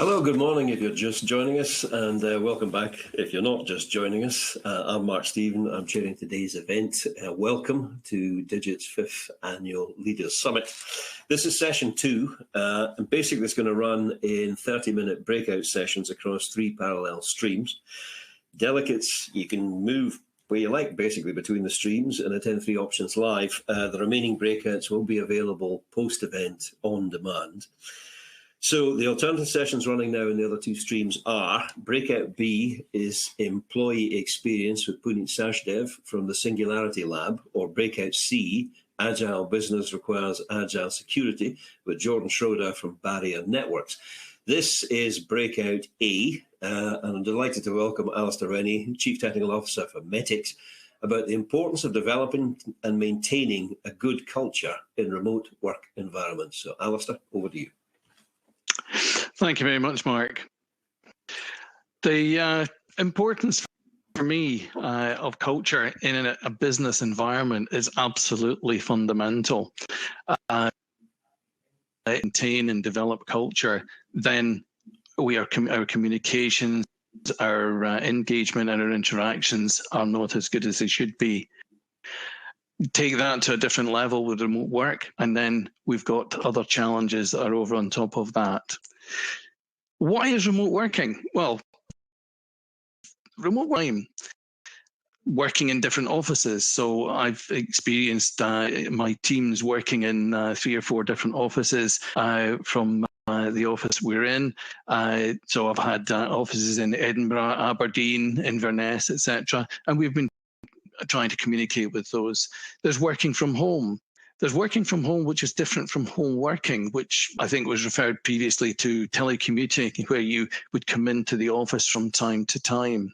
Hello, good morning if you're just joining us, and welcome back if you're not just joining us. I'm Mark Stephen, I'm chairing today's event. Welcome to Digit's 5th Annual Leaders Summit. This is session 2, and basically it's going to run in 30-minute breakout sessions across 3 parallel streams. Delegates, you can move where you like, basically, between the streams and attend 3 options live. The remaining breakouts will be available post-event on demand. So the alternative sessions running now in the other 2 streams are Breakout B is Employee Experience with Puneet Sachdev from the Singularity Lab, or Breakout C, Agile Business Requires Agile Security with Jordan Schroeder from Barrier Networks. This is Breakout A, and I'm delighted to welcome Alistair Rennie, Chief Technical Officer for Metics, about the importance of developing and maintaining a good culture in remote work environments. So Alistair, over to you. Thank you very much, Mark. The importance for me of culture in a business environment is absolutely fundamental. Maintain and develop culture, then our communications, our engagement and our interactions are not as good as they should be. Take that to a different level with remote work, and then we've got other challenges that are over on top of that. Why is remote working? Well, remote working in different offices. So I've experienced my teams working in 3 or 4 different offices from the office we're in. So I've had offices in Edinburgh, Aberdeen, Inverness, etc. And we've been trying to communicate with those. There's working from home. There's working from home, which is different from home working, which I think was referred previously to telecommuting, where you would come into the office from time to time.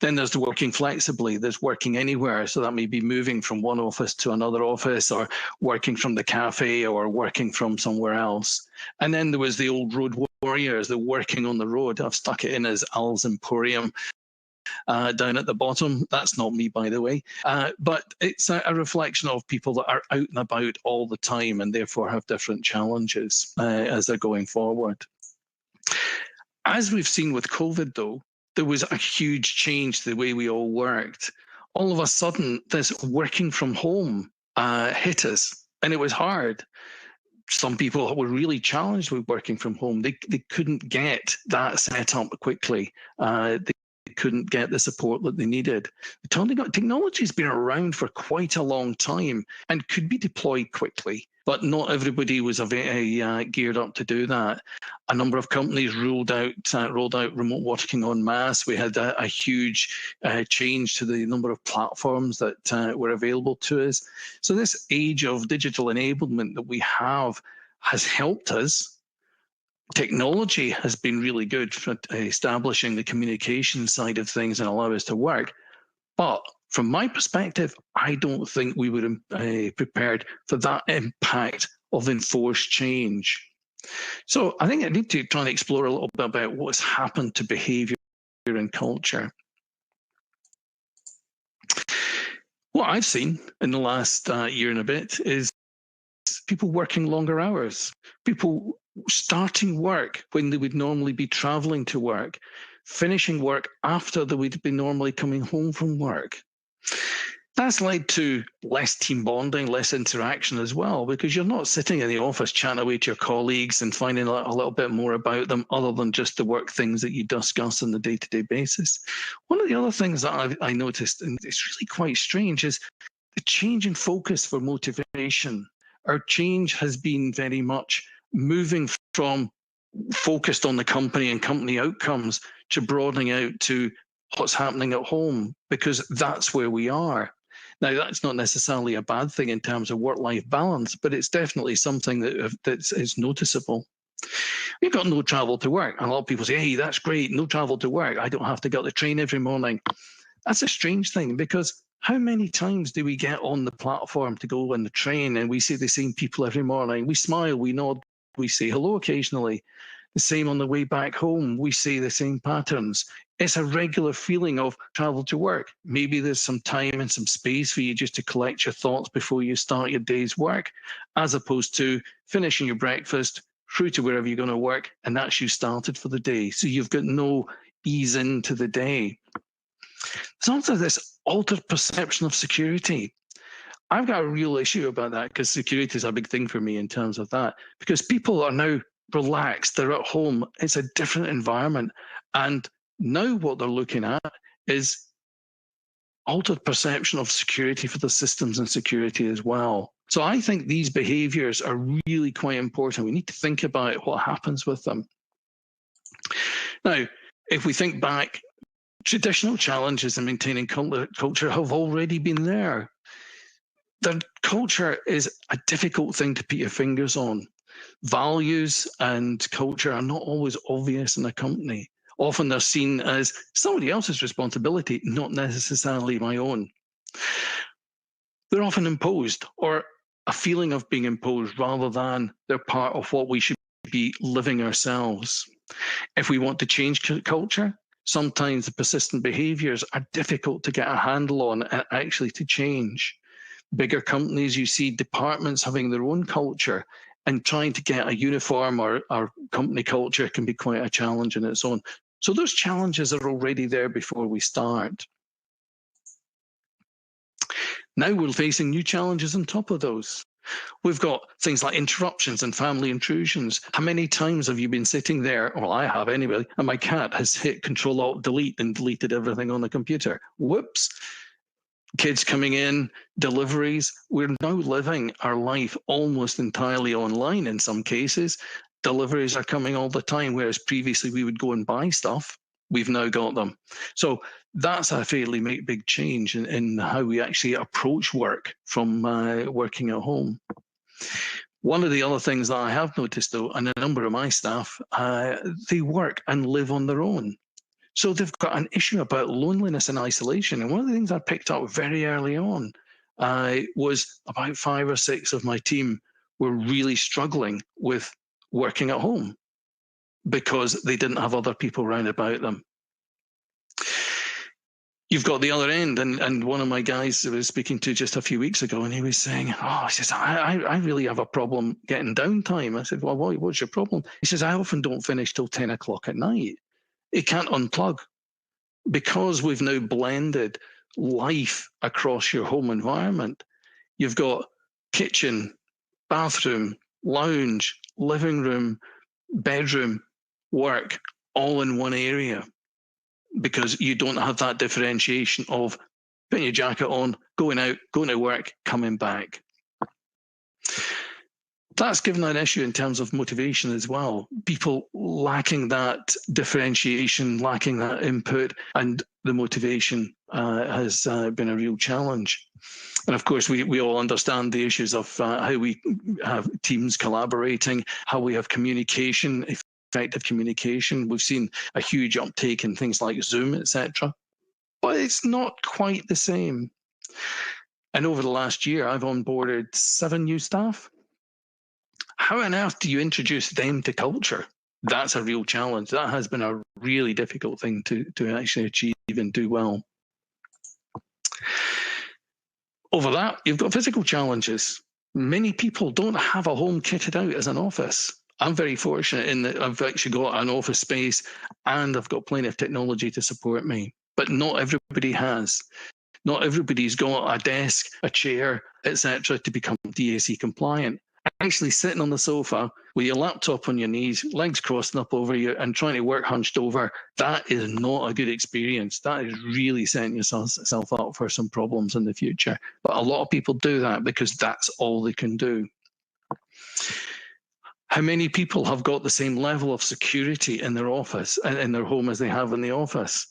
Then there's the working flexibly. There's working anywhere. So that may be moving from one office to another office, or working from the cafe, or working from somewhere else. And then there was the old road warriors, the working on the road. I've stuck it in as Al's Emporium. Down at the bottom. That's not me, by the way. But it's a reflection of people that are out and about all the time and therefore have different challenges as they're going forward. As we've seen with COVID, though, there was a huge change to the way we all worked. All of a sudden, this working from home hit us, and it was hard. Some people were really challenged with working from home. They couldn't get that set up quickly. They couldn't get the support that they needed. Technology has been around for quite a long time and could be deployed quickly, but not everybody was geared up to do that. A number of companies rolled out remote working en masse. We had a huge change to the number of platforms that were available to us. So this age of digital enablement that we have has helped us. Technology has been really good for establishing the communication side of things and allow us to work. But from my perspective, I don't think we were prepared for that impact of enforced change. So I think I need to try and explore a little bit about what's happened to behavior and culture. What I've seen in the last year and a bit is people working longer hours, people starting work when they would normally be traveling to work, finishing work after they would be normally coming home from work. That's led to less team bonding, less interaction as well, because you're not sitting in the office chatting away to your colleagues and finding out a little bit more about them other than just the work things that you discuss on a day-to-day basis. One of the other things that I noticed, and it's really quite strange, is the change in focus for motivation. Our change has been very much moving from focused on the company and company outcomes to broadening out to what's happening at home, because that's where we are. Now, that's not necessarily a bad thing in terms of work-life balance, but it's definitely something that is noticeable. We've got no travel to work. And a lot of people say, hey, that's great, no travel to work. I don't have to get the train every morning. That's a strange thing, because how many times do we get on the platform to go on the train and we see the same people every morning? We smile, we nod, we say hello occasionally. The same on the way back home, we see the same patterns. It's a regular feeling of travel to work. Maybe there's some time and some space for you just to collect your thoughts before you start your day's work, as opposed to finishing your breakfast, through to wherever you're going to work, and that's you started for the day. So you've got no ease into the day. There's also this altered perception of security. I've got a real issue about that because security is a big thing for me in terms of that, because people are now relaxed, they're at home, it's a different environment. And now what they're looking at is altered perception of security for the systems and security as well. So I think these behaviors are really quite important. We need to think about what happens with them. Now, if we think back, traditional challenges in maintaining culture have already been there. The culture is a difficult thing to put your fingers on. Values and culture are not always obvious in a company. Often they're seen as somebody else's responsibility, not necessarily my own. They're often imposed, or a feeling of being imposed, rather than they're part of what we should be living ourselves. If we want to change culture, sometimes the persistent behaviors are difficult to get a handle on and actually to change. Bigger companies, you see departments having their own culture, and trying to get a uniform or company culture can be quite a challenge in its own. So those challenges are already there before we start. Now we're facing new challenges on top of those. We've got things like interruptions and family intrusions. How many times have you been sitting there, well, I have anyway, and my cat has hit Control-Alt-Delete and deleted everything on the computer? Whoops. Kids coming in, deliveries. We're now living our life almost entirely online in some cases. Deliveries are coming all the time, whereas previously we would go and buy stuff. We've now got them. So that's a fairly big change in how we actually approach work from working at home. One of the other things that I have noticed, though, and a number of my staff, they work and live on their own. So they've got an issue about loneliness and isolation. And one of the things I picked up very early on was about 5 or 6 of my team were really struggling with working at home because they didn't have other people around about them. You've got the other end, and one of my guys I was speaking to just a few weeks ago, and he was saying, he says, I really have a problem getting downtime. I said, well, what's your problem? He says, I often don't finish till 10 o'clock at night. It can't unplug. Because we've now blended life across your home environment, you've got kitchen, bathroom, lounge, living room, bedroom, work, all in one area, because you don't have that differentiation of putting your jacket on, going out, going to work, coming back. That's given an issue in terms of motivation as well. People lacking that differentiation, lacking that input, and the motivation has been a real challenge. And of course, we all understand the issues of how we have teams collaborating, how we have communication, effective communication. We've seen a huge uptake in things like Zoom, etc. But it's not quite the same. And over the last year, I've onboarded 7 new staff. How on earth do you introduce them to culture? That's a real challenge. That has been a really difficult thing to actually achieve and do well. Over that, you've got physical challenges. Many people don't have a home kitted out as an office. I'm very fortunate in that I've actually got an office space and I've got plenty of technology to support me, but not everybody has. Not everybody's got a desk, a chair, etc. to become DAC compliant. Actually sitting on the sofa with your laptop on your knees, legs crossing up over you and trying to work hunched over, that is not a good experience. That is really setting yourself up for some problems in the future. But a lot of people do that because that's all they can do. How many people have got the same level of security in their office and in their home as they have in the office?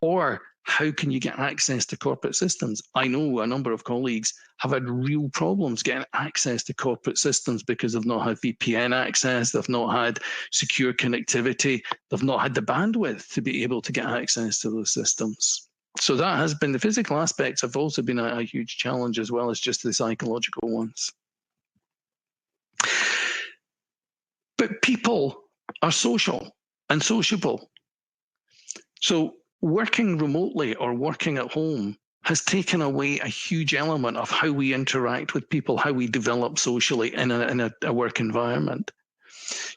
Or how can you get access to corporate systems? I know a number of colleagues have had real problems getting access to corporate systems because they've not had VPN access, they've not had secure connectivity, they've not had the bandwidth to be able to get access to those systems. So that has been, the physical aspects have also been a huge challenge as well as just the psychological ones. But people are social and sociable. So working remotely or working at home has taken away a huge element of how we interact with people, how we develop socially in a work environment.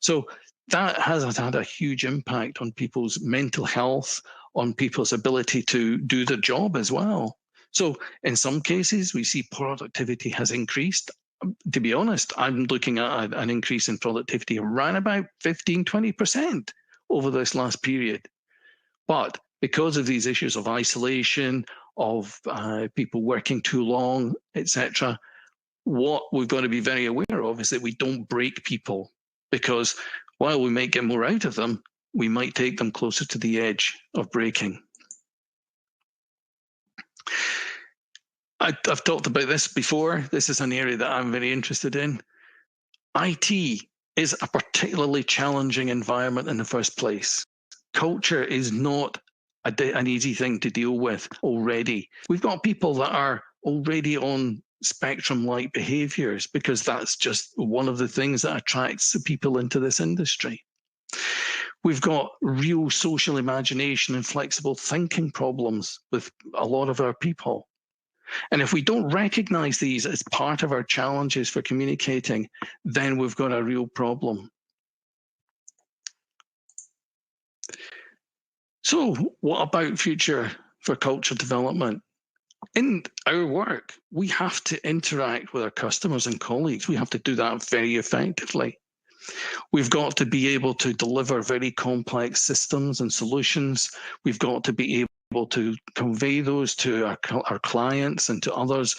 So that has had a huge impact on people's mental health, on people's ability to do their job as well. So in some cases, we see productivity has increased. To be honest, I'm looking at an increase in productivity around about 15, 20% over this last period. But because of these issues of isolation, of people working too long, etc., what we've got to be very aware of is that we don't break people, because while we might get more out of them, we might take them closer to the edge of breaking. I've talked about this before. This is an area that I'm very interested in. IT is a particularly challenging environment in the first place. Culture is not an easy thing to deal with already. We've got people that are already on spectrum-like behaviors, because that's just one of the things that attracts the people into this industry. We've got real social imagination and flexible thinking problems with a lot of our people. And if we don't recognize these as part of our challenges for communicating, then we've got a real problem. So what about future for culture development? In our work, we have to interact with our customers and colleagues. We have to do that very effectively. We've got to be able to deliver very complex systems and solutions. We've got to be able to convey those to our clients and to others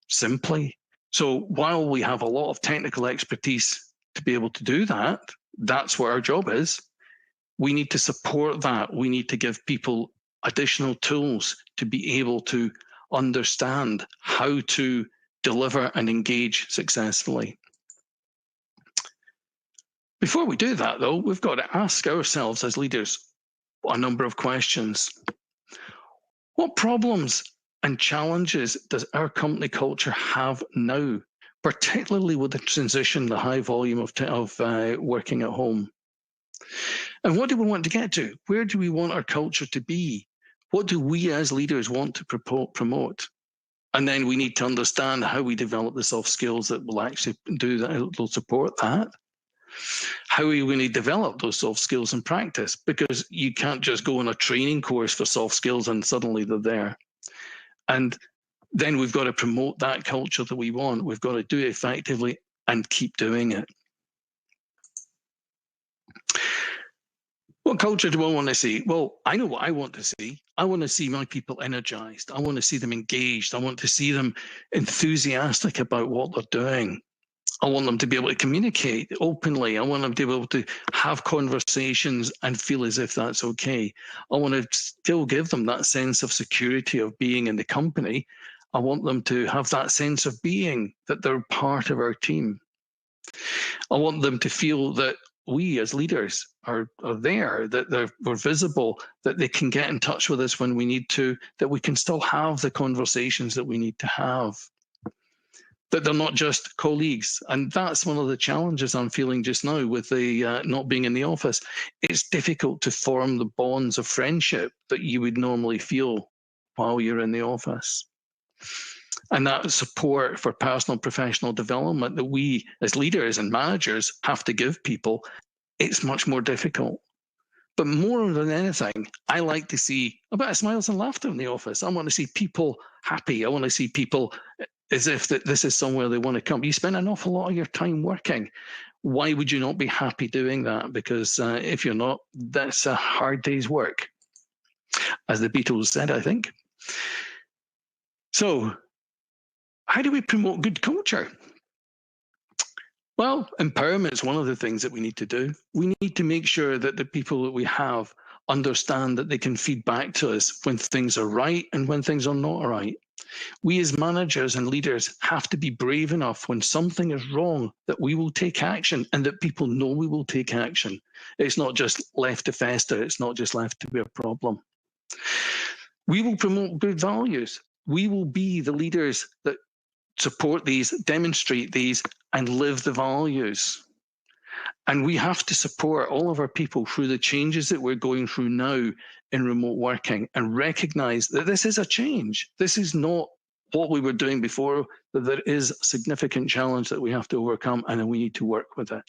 simply. So while we have a lot of technical expertise to be able to do that, that's what our job is. We need to support that. We need to give people additional tools to be able to understand how to deliver and engage successfully. Before we do that, though, we've got to ask ourselves as leaders a number of questions. What problems and challenges does our company culture have now, particularly with the transition, the high volume of working at home? And what do we want to get to? Where do we want our culture to be? What do we as leaders want to promote? And then we need to understand how we develop the soft skills that will actually do that, will support that. How are you going to develop those soft skills in practice? Because you can't just go on a training course for soft skills and suddenly they're there. And then we've got to promote that culture that we want. We've got to do it effectively and keep doing it. What culture do I want to see? Well, I know what I want to see. I want to see my people energized. I want to see them engaged. I want to see them enthusiastic about what they're doing. I want them to be able to communicate openly. I want them to be able to have conversations and feel as if that's okay. I want to still give them that sense of security of being in the company. I want them to have that sense of being, that they're part of our team. I want them to feel that we as leaders are there, that we're visible, that they can get in touch with us when we need to, that we can still have the conversations that we need to have, that they're not just colleagues. And that's one of the challenges I'm feeling just now with the not being in the office. It's difficult to form the bonds of friendship that you would normally feel while you're in the office. And that support for personal and professional development that we as leaders and managers have to give people, it's much more difficult. But more than anything, I like to see a bit of smiles and laughter in the office. I want to see people happy. I want to see people as if that this is somewhere they want to come. You spend an awful lot of your time working. Why would you not be happy doing that? Because if you're not, that's a hard day's work, as the Beatles said, I think. So how do we promote good culture? Well, empowerment is one of the things that we need to do. We need to make sure that the people that we have understand that they can feed back to us when things are right and when things are not right. We as managers and leaders have to be brave enough when something is wrong that we will take action and that people know we will take action. It's not just left to fester. It's not just left to be a problem. We will promote good values. We will be the leaders that support these, demonstrate these, and live the values. And we have to support all of our people through the changes that we're going through now in remote working and recognize that this is a change. This is not what we were doing before, that there is a significant challenge that we have to overcome and we need to work with it.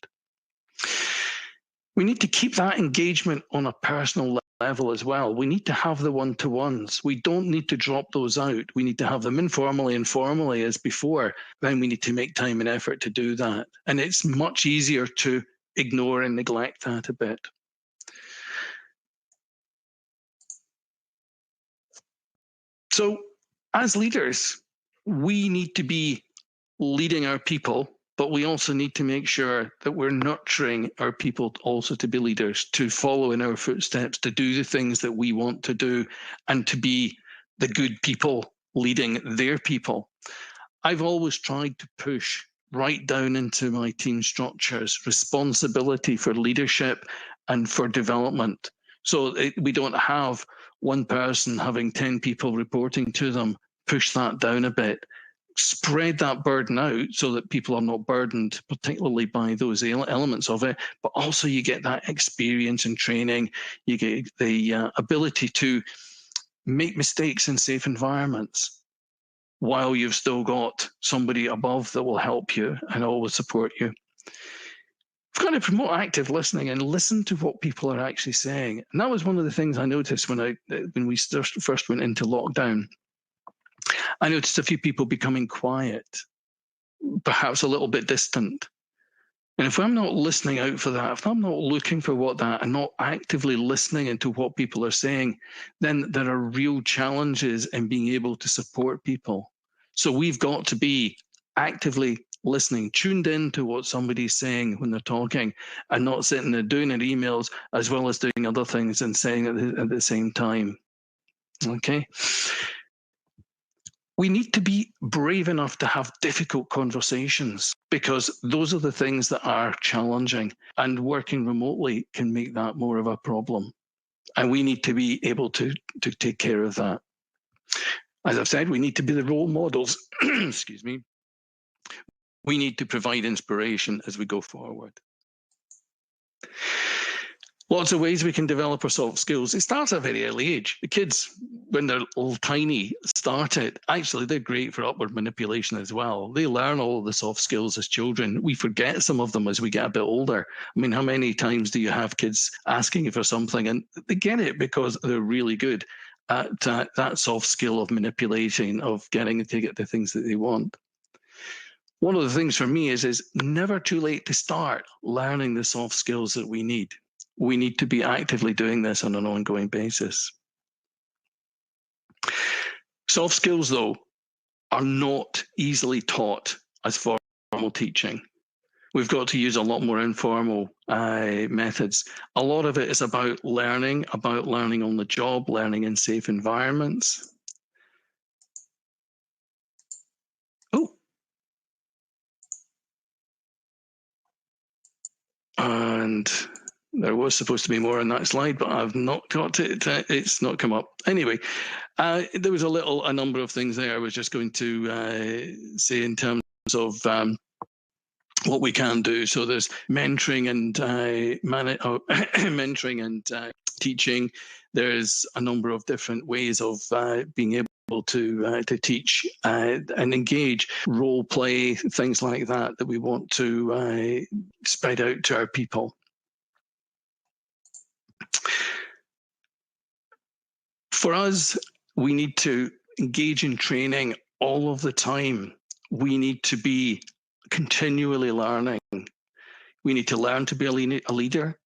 We need to keep that engagement on a personal level as well. We need to have the one-to-ones. We don't need to drop those out. We need to have them informally and formally as before. Then we need to make time and effort to do that. And it's much easier to ignore and neglect that a bit. So as leaders, we need to be leading our people, but we also need to make sure that we're nurturing our people also to be leaders, to follow in our footsteps, to do the things that we want to do, and to be the good people leading their people. I've always tried to push right down into my team structures responsibility for leadership and for development. So we don't have one person having 10 people reporting to them. Push that down a bit. Spread that burden out so that people are not burdened, particularly by those elements of it, but also you get that experience and training. You get the ability to make mistakes in safe environments while you've still got somebody above that will help you and always support you. We've got to promote active listening and listen to what people are actually saying. And that was one of the things I noticed when we first went into lockdown. I noticed a few people becoming quiet, perhaps a little bit distant. And if I'm not listening out for that, if I'm not looking for what that and not actively listening into what people are saying, then there are real challenges in being able to support people. So we've got to be actively listening, tuned in to what somebody's saying when they're talking, and not sitting there doing their emails as well as doing other things and saying it at the same time. Okay. We need to be brave enough to have difficult conversations, because those are the things that are challenging, and working remotely can make that more of a problem. And we need to be able to take care of that. As I've said, we need to be the role models. Excuse me. We need to provide inspiration as we go forward. Lots of ways we can develop our soft skills. It starts at a very early age. The kids, when they're all tiny, start it. Actually, they're great for upward manipulation as well. They learn all of the soft skills as children. We forget some of them as we get a bit older. I mean, how many times do you have kids asking you for something and they get it because they're really good at that soft skill of manipulating, of getting to get the things that they want? One of the things for me is never too late to start learning the soft skills that we need. We need to be actively doing this on an ongoing basis. Soft skills, though, are not easily taught as formal teaching. We've got to use a lot more informal methods. A lot of it is about learning on the job, learning in safe environments. And there was supposed to be more on that slide, but I've not got it. It's not come up. Anyway, there was a number of things there I was just going to say in terms of what we can do. So there's mentoring and mentoring and teaching. There's a number of different ways of being able to teach and engage, role play, things like that we want to spread out to our people. For us, we need to engage in training all of the time. We need to be continually learning. We need to learn to be a leader.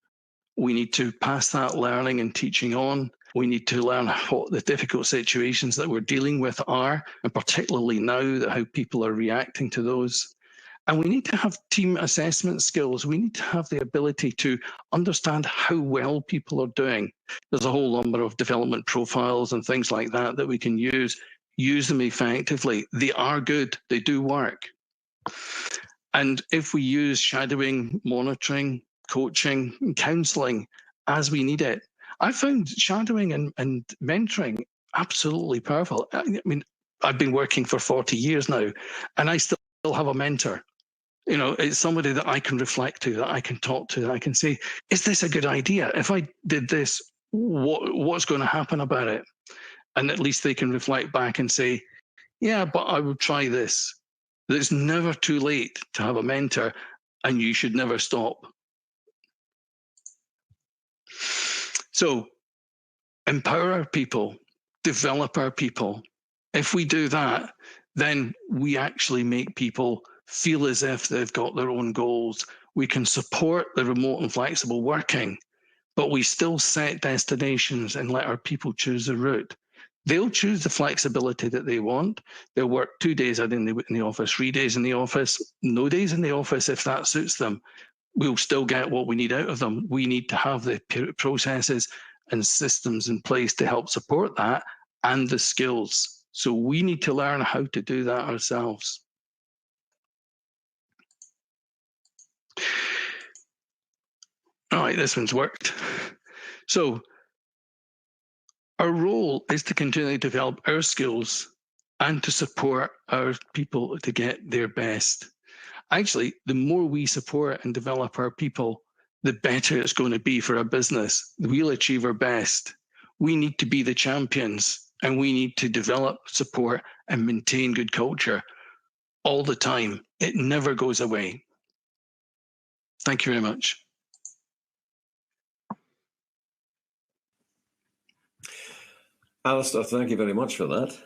We need to pass that learning and teaching on. We need to learn what the difficult situations that we're dealing with are, and particularly now, how people are reacting to those. And we need to have team assessment skills. We need to have the ability to understand how well people are doing. There's a whole number of development profiles and things like that we can use. Use them effectively. They are good. They do work. And if we use shadowing, monitoring, coaching, and counselling as we need it, I found shadowing and mentoring absolutely powerful. I mean, I've been working for 40 years now, and I still have a mentor. You know, it's somebody that I can reflect to, that I can talk to, that I can say, is this a good idea? If I did this, what's going to happen about it? And at least they can reflect back and say, yeah, but I would try this. It's never too late to have a mentor, and you should never stop So empower our people, develop our people. If we do that, then we actually make people feel as if they've got their own goals. We can support the remote and flexible working, but we still set destinations and let our people choose the route. They'll choose the flexibility that they want. They'll work 2 days in the office, 3 days in the office, no days in the office if that suits them. We'll still get what we need out of them. We need to have the processes and systems in place to help support that and the skills. So we need to learn how to do that ourselves. All right, this one's worked. So our role is to continually develop our skills and to support our people to get their best. Actually, the more we support and develop our people, the better it's going to be for our business. We'll achieve our best. We need to be the champions, and we need to develop, support, and maintain good culture all the time. It never goes away. Thank you very much. Alistair, thank you very much for that.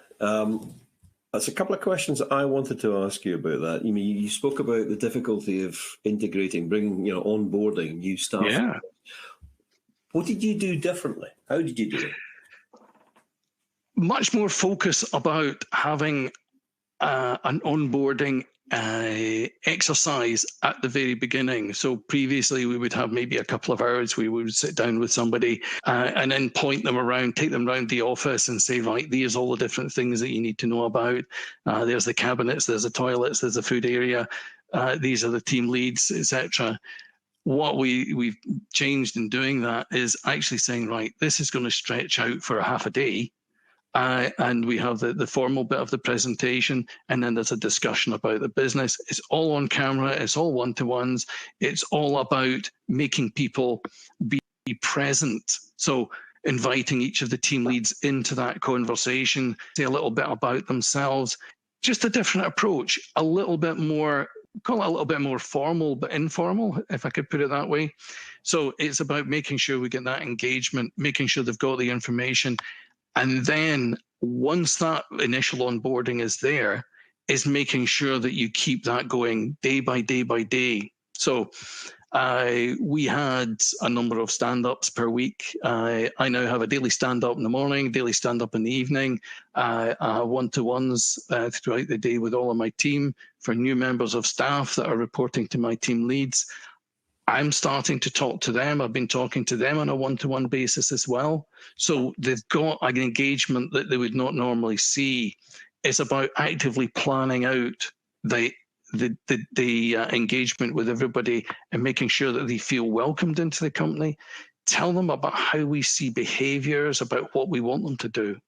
There's a couple of questions I wanted to ask you about that. You spoke about the difficulty of integrating, bringing, onboarding new staff. Yeah. What did you do differently? How did you do it? Much more focus about having an onboarding exercise at the very beginning. So previously we would have maybe a couple of hours we would sit down with somebody and then point them around, take them around the office and say, right, these are all the different things that you need to know about. There's the cabinets, there's the toilets, there's the food area, these are the team leads, etc. What we've changed in doing that is actually saying, right, this is going to stretch out for a half a day. And we have the formal bit of the presentation, and then there's a discussion about the business. It's all on camera, it's all one-to-ones, it's all about making people be present. So inviting each of the team leads into that conversation, say a little bit about themselves, just a different approach, a little bit more, call it a little bit more formal, but informal, if I could put it that way. So it's about making sure we get that engagement, making sure they've got the information. And then once that initial onboarding is there, is making sure that you keep that going day by day by day. So we had a number of stand-ups per week. I now have a daily stand-up in the morning, daily stand-up in the evening, one-to-ones throughout the day with all of my team for new members of staff that are reporting to my team leads. I'm starting to talk to them. I've been talking to them on a one-to-one basis as well. So they've got an engagement that they would not normally see. It's about actively planning out the engagement with everybody and making sure that they feel welcomed into the company. Tell them about how we see behaviours, about what we want them to do.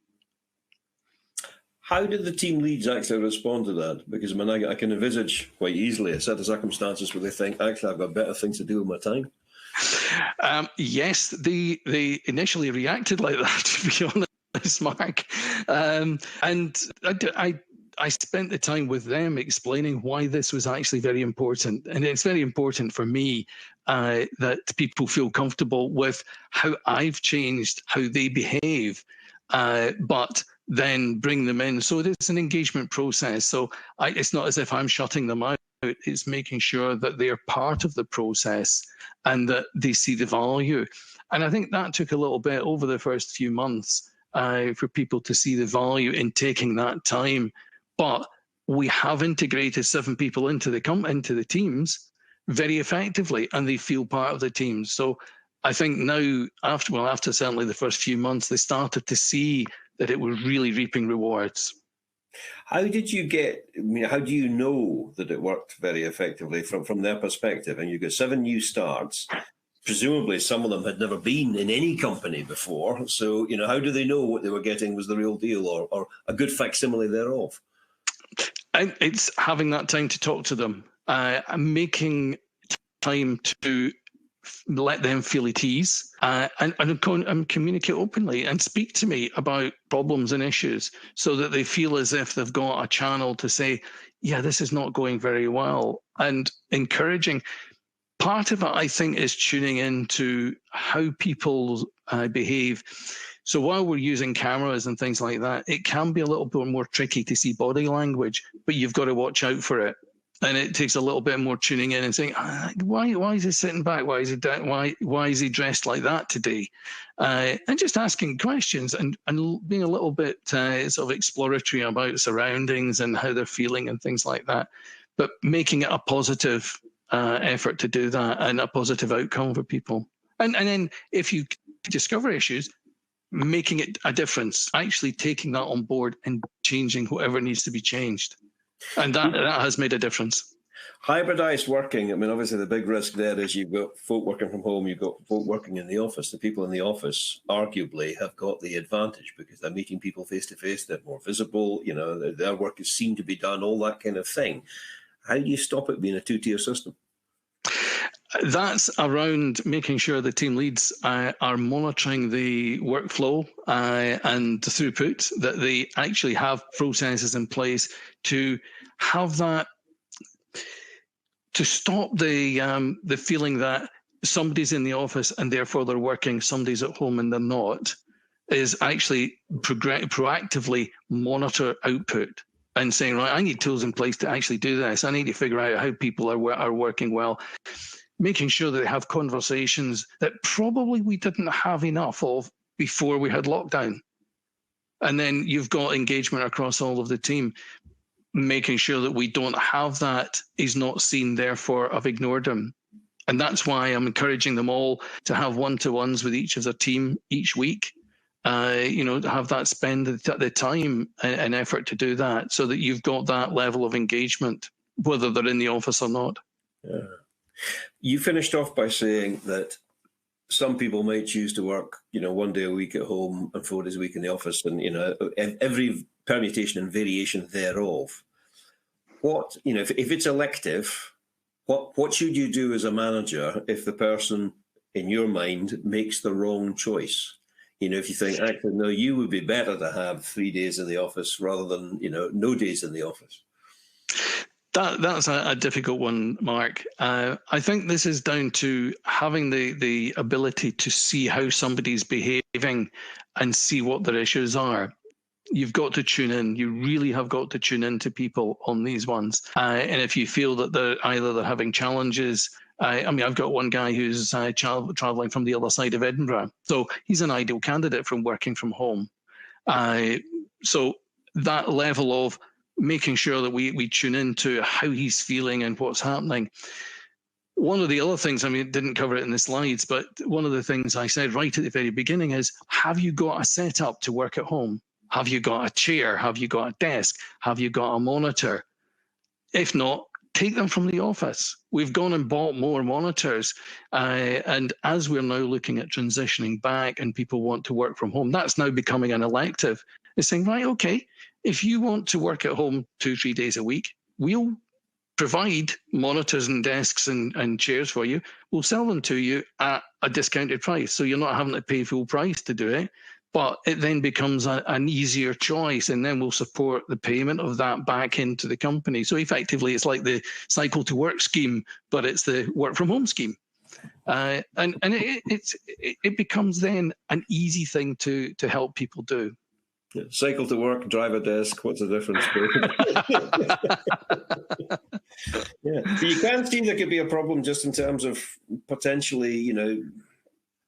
How did the team leads actually respond to that? Because I can envisage quite easily a set of circumstances where they think, actually, I've got better things to do with my time. Yes, they initially reacted like that, to be honest, Mark. And I spent the time with them explaining why this was actually very important. And it's very important for me that people feel comfortable with how I've changed, how they behave. But then bring them in. So it's an engagement process. So it's not as if I'm shutting them out. It's making sure that they're part of the process and that they see the value. And I think that took a little bit over the first few months for people to see the value in taking that time. But we have integrated 7 people into the teams very effectively, and they feel part of the team. So I think now, after certainly the first few months, they started to see that it was really reaping rewards. How did you how do you know that it worked very effectively from their perspective? And you got 7 new starts. Presumably some of them had never been in any company before. So, how do they know what they were getting was the real deal or a good facsimile thereof? And it's having that time to talk to them, making time to let them feel at ease and communicate openly and speak to me about problems and issues so that they feel as if they've got a channel to say, yeah, this is not going very well, and encouraging. part of it, I think, is tuning into how people behave. So while we're using cameras and things like that, it can be a little bit more tricky to see body language, but you've got to watch out for it. And it takes a little bit more tuning in and saying, why is he sitting back? Why is he why is he dressed like that today? And just asking questions and being a little bit sort of exploratory about surroundings and how they're feeling and things like that. But making it a positive effort to do that and a positive outcome for people. And then if you discover issues, making it a difference, actually taking that on board and changing whatever needs to be changed. And that has made a difference. Hybridized working, I mean, obviously the big risk there is you've got folk working from home, you've got folk working in the office. The people in the office arguably have got the advantage because they're meeting people face to face, they're more visible, you know, their work is seen to be done, all that kind of thing. How do you stop it being a two-tier system? That's around making sure the team leads are monitoring the workflow and the throughput, that they actually have processes in place to have that, to stop the feeling that somebody's in the office and therefore they're working, somebody's at home and they're not, is actually proactively monitor output and saying, right, I need tools in place to actually do this. I need to figure out how people are working well. Making sure that they have conversations that probably we didn't have enough of before we had lockdown. And then you've got engagement across all of the team, making sure that we don't have that. He's not seen, therefore I've ignored him. And that's why I'm encouraging them all to have one-to-ones with each of their team each week. To have that spend the time and effort to do that so that you've got that level of engagement, whether they're in the office or not. Yeah. You finished off by saying that some people might choose to work, 1 day a week at home and 4 days a week in the office, and every permutation and variation thereof. What, if it's elective, what should you do as a manager if the person in your mind makes the wrong choice? If you think, actually, no, you would be better to have 3 days in the office rather than, no days in the office. That's a difficult one, Mark. I think this is down to having the ability to see how somebody's behaving and see what their issues are. You've got to tune in. You really have got to tune in to people on these ones. And if you feel that they're having challenges, I've got one guy who's traveling from the other side of Edinburgh. So he's an ideal candidate from working from home. So that level of making sure that we tune into how he's feeling and what's happening. One of the other things, didn't cover it in the slides, but one of the things I said right at the very beginning is, have you got a setup to work at home? Have you got a chair? Have you got a desk? Have you got a monitor? If not, take them from the office. We've gone and bought more monitors. And as we're now looking at transitioning back and people want to work from home, that's now becoming an elective. It's saying, right, okay, if you want to work at home 2-3 days a week, we'll provide monitors and desks and chairs for you. We'll sell them to you at a discounted price. So you're not having to pay full price to do it. But it then becomes an easier choice, and then we'll support the payment of that back into the company. So effectively, it's like the cycle to work scheme, but it's the work from home scheme. And it becomes then an easy thing to help people do. Yeah. Cycle to work, drive a desk. What's the difference? Yeah. So you can see there could be a problem just in terms of potentially,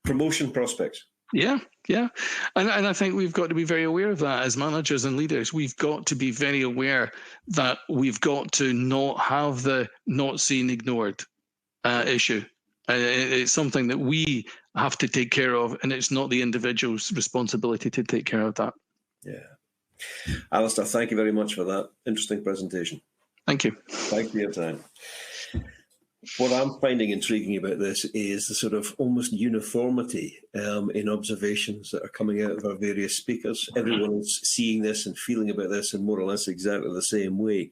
promotion prospects. Yeah. And I think we've got to be very aware of that as managers and leaders. We've got to be very aware that we've got to not have the not seen, ignored issue. It's something that we have to take care of, and it's not the individual's responsibility to take care of that. Yeah. Alistair, thank you very much for that interesting presentation. Thank you. Thanks for your time. What I'm finding intriguing about this is the sort of almost uniformity in observations that are coming out of our various speakers. Everyone is seeing this and feeling about this in more or less exactly the same way.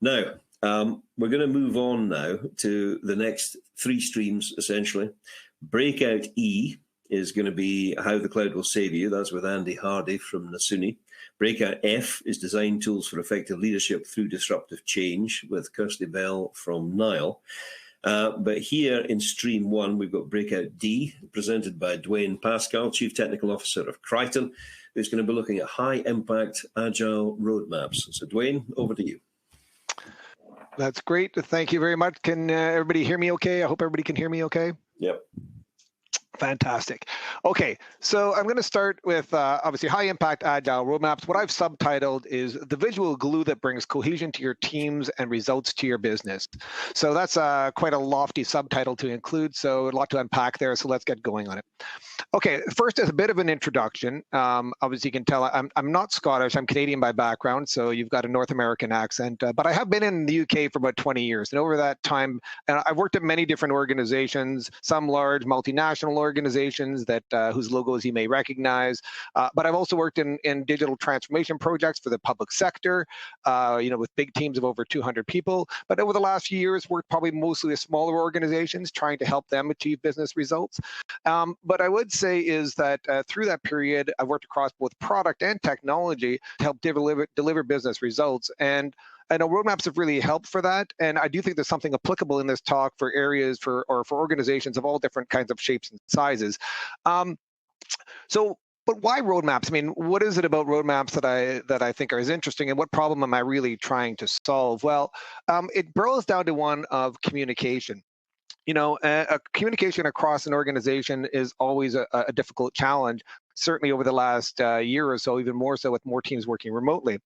Now, we're going to move on now to the next 3 streams, essentially. Breakout E is going to be How the Cloud Will Save You. That's with Andy Hardy from Nasuni. Breakout F is Design Tools for Effective Leadership Through Disruptive Change with Kirsty Bell from Nile. But here in Stream 1, we've got Breakout D, presented by Dwayne Pascal, Chief Technical Officer of Crichton, who's going to be looking at high-impact agile roadmaps. So Dwayne, over to you. That's great. Thank you very much. Can everybody hear me okay? I hope everybody can hear me okay. Yep. Fantastic. Okay, so I'm going to start with obviously high impact agile roadmaps. What I've subtitled is the visual glue that brings cohesion to your teams and results to your business. So that's quite a lofty subtitle to include, so a lot to unpack there, so let's get going on it. Okay, first as a bit of an introduction, obviously you can tell I'm not Scottish, I'm Canadian by background, so you've got a North American accent, but I have been in the UK for about 20 years, and over that time, I've worked at many different organizations, some large multinational organizations that whose logos you may recognize, but I've also worked in digital transformation projects for the public sector, with big teams of over 200 people, but over the last few years, worked probably mostly with smaller organizations, trying to help them achieve business results. But I would say is that through that period, I've worked across both product and technology to help deliver business results. And I know roadmaps have really helped for that. And I do think there's something applicable in this talk for areas for organizations of all different kinds of shapes and sizes. But why roadmaps? I mean, what is it about roadmaps that I think is interesting, and what problem am I really trying to solve? Well, it boils down to one of communication. Communication across an organization is always a difficult challenge, certainly over the last year or so, even more so with more teams working remotely.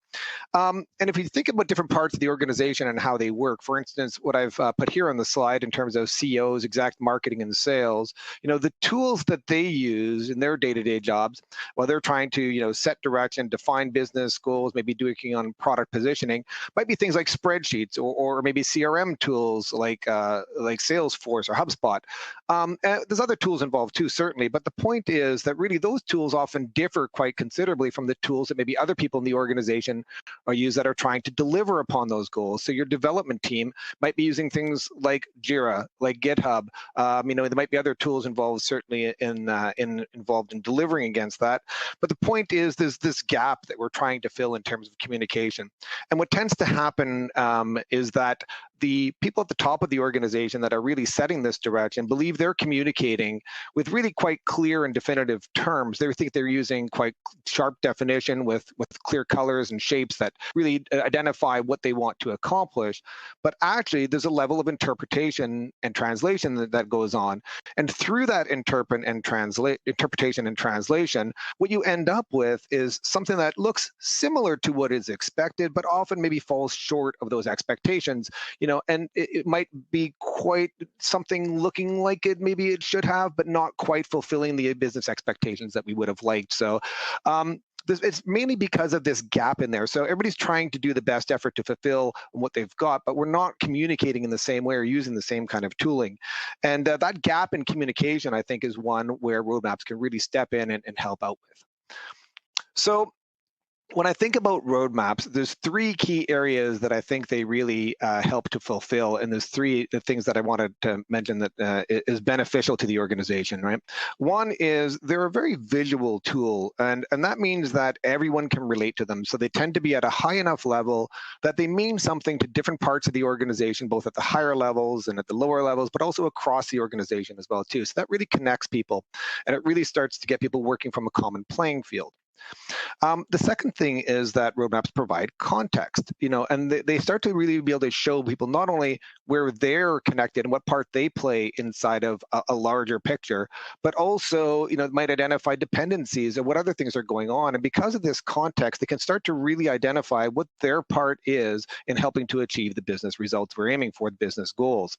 And if you think about different parts of the organization and how they work, for instance, what I've put here on the slide in terms of CEOs, exec marketing and sales, the tools that they use in their day-to-day jobs, while they're trying to, set direction, define business goals, maybe working on product positioning, might be things like spreadsheets or maybe CRM tools like Salesforce or HubSpot. There's other tools involved too, certainly, but the point is that really those tools often differ quite considerably from the tools that maybe other people in the organization are used that are trying to deliver upon those goals. So your development team might be using things like Jira, like GitHub. There might be other tools involved, certainly involved in delivering against that. But the point is, there's this gap that we're trying to fill in terms of communication. And what tends to happen is that the people at the top of the organization that are really setting this direction believe they're communicating with really quite clear and definitive terms. They think they're using quite sharp definition with clear colors and shapes that really identify what they want to accomplish. But actually, there's a level of interpretation and translation that goes on. And through that interpretation and translation, what you end up with is something that looks similar to what is expected, but often maybe falls short of those expectations. And it might be quite something looking like maybe it should have, but not quite fulfilling the business expectations that we would have liked. So it's mainly because of this gap in there. So everybody's trying to do the best effort to fulfill what they've got, but we're not communicating in the same way or using the same kind of tooling. And that gap in communication, I think, is one where roadmaps can really step in and help out with. So when I think about roadmaps, there's three key areas that I think they really help to fulfill, and there's three things that I wanted to mention that is beneficial to the organization, right? One is they're a very visual tool, and that means that everyone can relate to them. So they tend to be at a high enough level that they mean something to different parts of the organization, both at the higher levels and at the lower levels, but also across the organization as well, too. So that really connects people, and it really starts to get people working from a common playing field. The second thing is that roadmaps provide context, and they start to really be able to show people not only where they're connected and what part they play inside of a larger picture, but also, it might identify dependencies and what other things are going on. And because of this context, they can start to really identify what their part is in helping to achieve the business results we're aiming for, the business goals.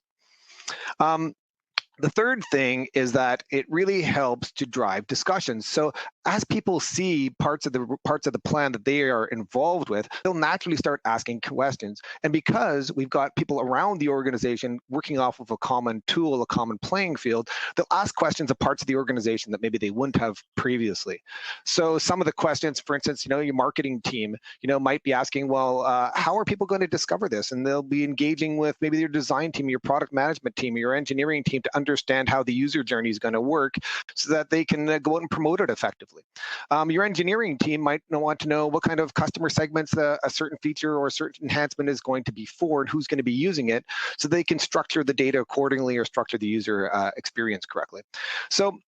The third thing is that it really helps to drive discussions. So as people see parts of the plan that they are involved with, they'll naturally start asking questions. And because we've got people around the organization working off of a common tool, a common playing field, they'll ask questions of parts of the organization that maybe they wouldn't have previously. So some of the questions, for instance, your marketing team, might be asking, well, how are people going to discover this? And they'll be engaging with maybe your design team, your product management team, your engineering team to understand how the user journey is going to work so that they can go out and promote it effectively. effectively. Your engineering team might want to know what kind of customer segments a certain feature or a certain enhancement is going to be for and who's going to be using it, so they can structure the data accordingly or structure the user experience correctly. So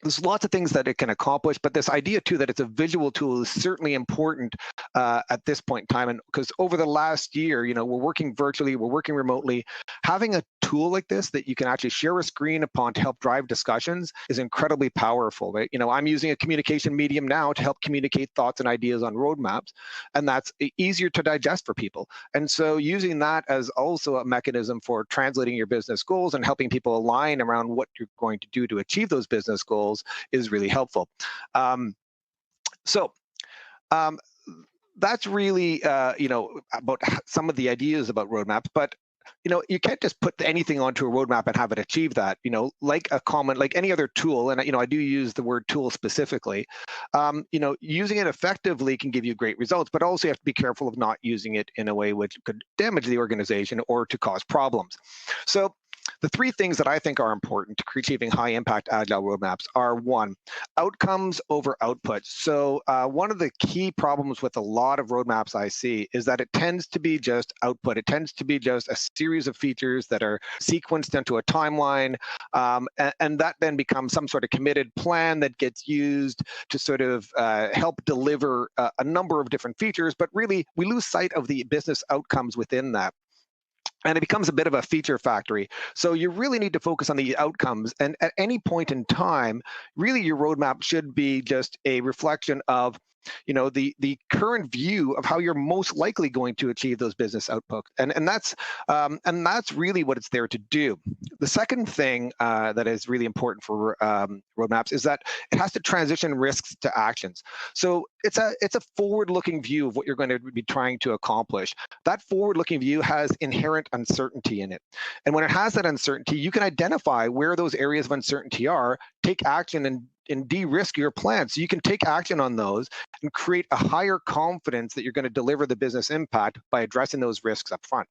there's lots of things that it can accomplish, but this idea too that it's a visual tool is certainly important at this point in time. And because over the last year, we're working virtually, we're working remotely, having a tool like this that you can actually share a screen upon to help drive discussions is incredibly powerful, right? I'm using a communication medium now to help communicate thoughts and ideas on roadmaps, and that's easier to digest for people. And so using that as also a mechanism for translating your business goals and helping people align around what you're going to do to achieve those business goals is really helpful. That's really, about some of the ideas about roadmaps, but you can't just put anything onto a roadmap and have it achieve that, like any other tool. And, I do use the word tool specifically. Using it effectively can give you great results, but also you have to be careful of not using it in a way which could damage the organization or to cause problems. So the three things that I think are important to achieving high impact agile roadmaps are: one, outcomes over outputs. So one of the key problems with a lot of roadmaps I see is that it tends to be just output. It tends to be just a series of features that are sequenced into a timeline, and that then becomes some sort of committed plan that gets used to sort of help deliver a number of different features, but really we lose sight of the business outcomes within that. And it becomes a bit of a feature factory. So you really need to focus on the outcomes. And at any point in time, really your roadmap should be just a reflection of the current view of how you're most likely going to achieve those business outputs. And that's really what it's there to do. The second thing that is really important for roadmaps is that it has to transition risks to actions. So it's a forward-looking view of what you're going to be trying to accomplish. That forward-looking view has inherent uncertainty in it. And when it has that uncertainty, you can identify where those areas of uncertainty are, take action and de-risk your plan. So you can take action on those and create a higher confidence that you're going to deliver the business impact by addressing those risks up front.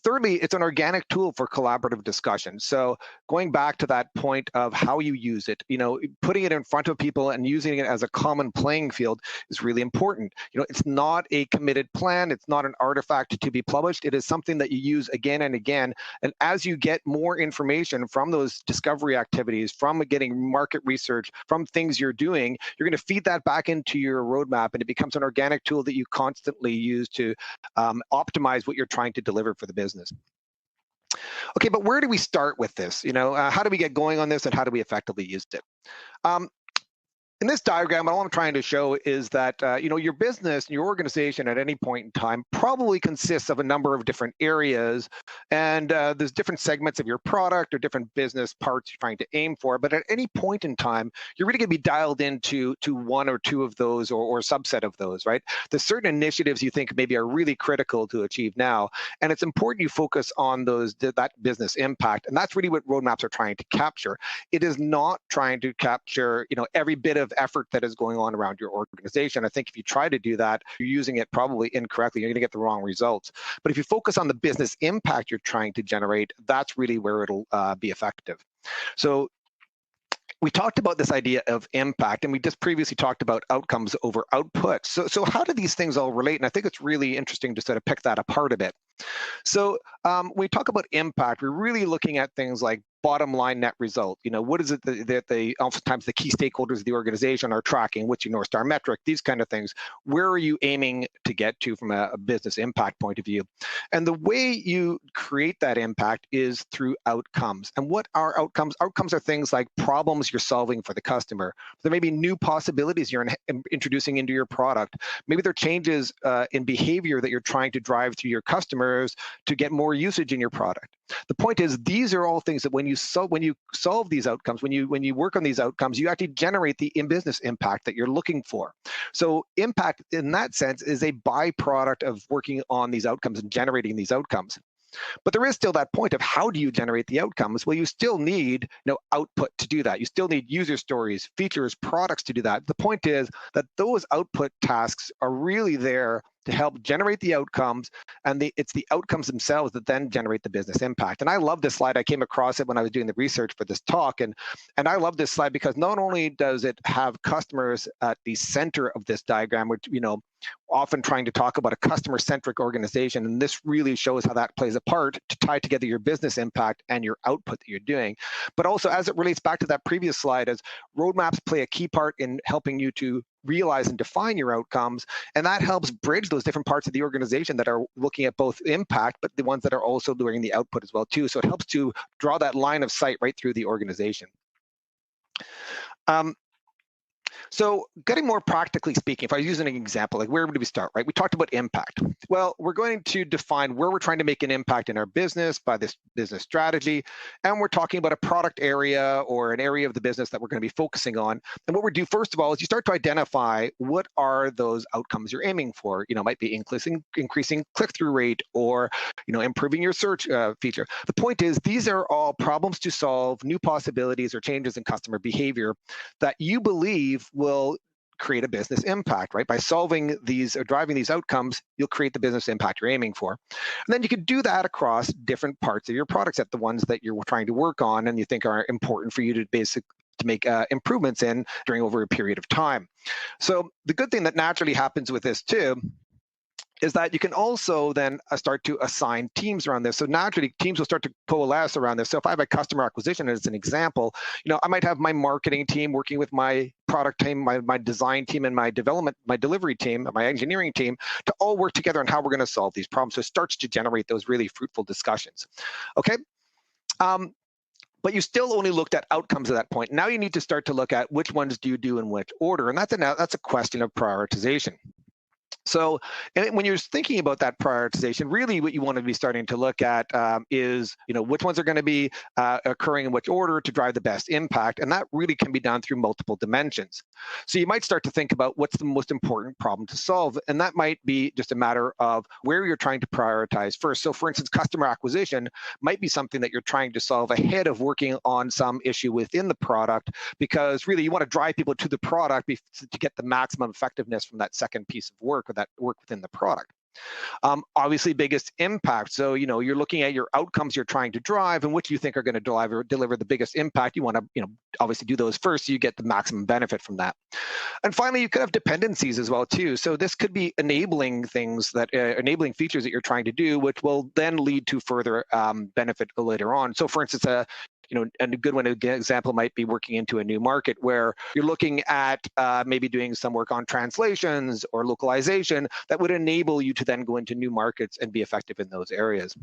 Thirdly, it's an organic tool for collaborative discussion. So going back to that point of how you use it, putting it in front of people and using it as a common playing field is really important. It's not a committed plan. It's not an artifact to be published. It is something that you use again and again. And as you get more information from those discovery activities, from getting market research, from things you're doing, you're going to feed that back into your roadmap, and it becomes an organic tool that you constantly use to optimize what you're trying to deliver for the business. Okay, but where do we start with this? How do we get going on this, and how do we effectively use it? In this diagram, all I'm trying to show is that your business, your organization at any point in time probably consists of a number of different areas, and there's different segments of your product or different business parts you're trying to aim for. But at any point in time, you're really going to be dialed into one or two of those or a subset of those, right? There's certain initiatives you think maybe are really critical to achieve now, and it's important you focus on that business impact, and that's really what roadmaps are trying to capture. It is not trying to capture every bit of effort that is going on around your organization. I think if you try to do that, you're using it probably incorrectly. You're going to get the wrong results. But if you focus on the business impact you're trying to generate, that's really where it'll be effective. So we talked about this idea of impact, and we just previously talked about outcomes over output. So how do these things all relate? And I think it's really interesting to sort of pick that apart a bit. So when we talk about impact, we're really looking at things like bottom line net result. What is it that they oftentimes the key stakeholders of the organization are tracking? What's your North Star metric? These kind of things. Where are you aiming to get to from a business impact point of view? And the way you create that impact is through outcomes. And what are outcomes? Outcomes are things like problems you're solving for the customer. There may be new possibilities you're introducing into your product. Maybe there are changes in behavior that you're trying to drive through your customers to get more usage in your product. The point is, these are all things that when you solve these outcomes, when you work on these outcomes, you actually generate the business impact that you're looking for. So impact in that sense is a byproduct of working on these outcomes and generating these outcomes. But there is still that point of how do you generate the outcomes? Well, you still need output to do that. You still need user stories, features, products to do that. The point is that those output tasks are really there to help generate the outcomes, and it's the outcomes themselves that then generate the business impact. And I love this slide. I came across it when I was doing the research for this talk, and I love this slide because not only does it have customers at the center of this diagram, which, often trying to talk about a customer-centric organization, and this really shows how that plays a part to tie together your business impact and your output that you're doing. But also, as it relates back to that previous slide, as roadmaps play a key part in helping you to realize and define your outcomes, and that helps bridge those different parts of the organization that are looking at both impact, but the ones that are also doing the output as well too. So it helps to draw that line of sight right through the organization. So getting more practically speaking, if I was using an example, like where would we start, right? We talked about impact. Well, we're going to define where we're trying to make an impact in our business by this business strategy. And we're talking about a product area or an area of the business that we're going to be focusing on. And what we do, first of all, is you start to identify what are those outcomes you're aiming for. It might be increasing click-through rate, or improving your search feature. The point is, these are all problems to solve, new possibilities or changes in customer behavior that you believe will create a business impact, right? By solving these or driving these outcomes, you'll create the business impact you're aiming for. And then you can do that across different parts of your product set, the ones that you're trying to work on and you think are important for you to make improvements in over a period of time. So the good thing that naturally happens with this too is that you can also then start to assign teams around this. So naturally, teams will start to coalesce around this. So if I have a customer acquisition as an example, I might have my marketing team working with my product team, my design team, and my delivery team, my engineering team, to all work together on how we're going to solve these problems. So it starts to generate those really fruitful discussions. Okay. But you still only looked at outcomes at that point. Now you need to start to look at which ones do you do in which order, and that's a question of prioritization. So when you're thinking about that prioritization, really what you want to be starting to look at is, which ones are going to be occurring in which order to drive the best impact. And that really can be done through multiple dimensions. So you might start to think about what's the most important problem to solve. And that might be just a matter of where you're trying to prioritize first. So for instance, customer acquisition might be something that you're trying to solve ahead of working on some issue within the product, because really you want to drive people to the product to get the maximum effectiveness from that second piece of work, or that work within the product. Obviously, biggest impact. So, you're looking at your outcomes you're trying to drive and which you think are going to deliver the biggest impact. You want to, obviously do those first so you get the maximum benefit from that. And finally, you could have dependencies as well too. So this could be enabling things enabling features that you're trying to do, which will then lead to further benefit later on. So for instance, and a good one example might be working into a new market where you're looking at maybe doing some work on translations or localization that would enable you to then go into new markets and be effective in those areas.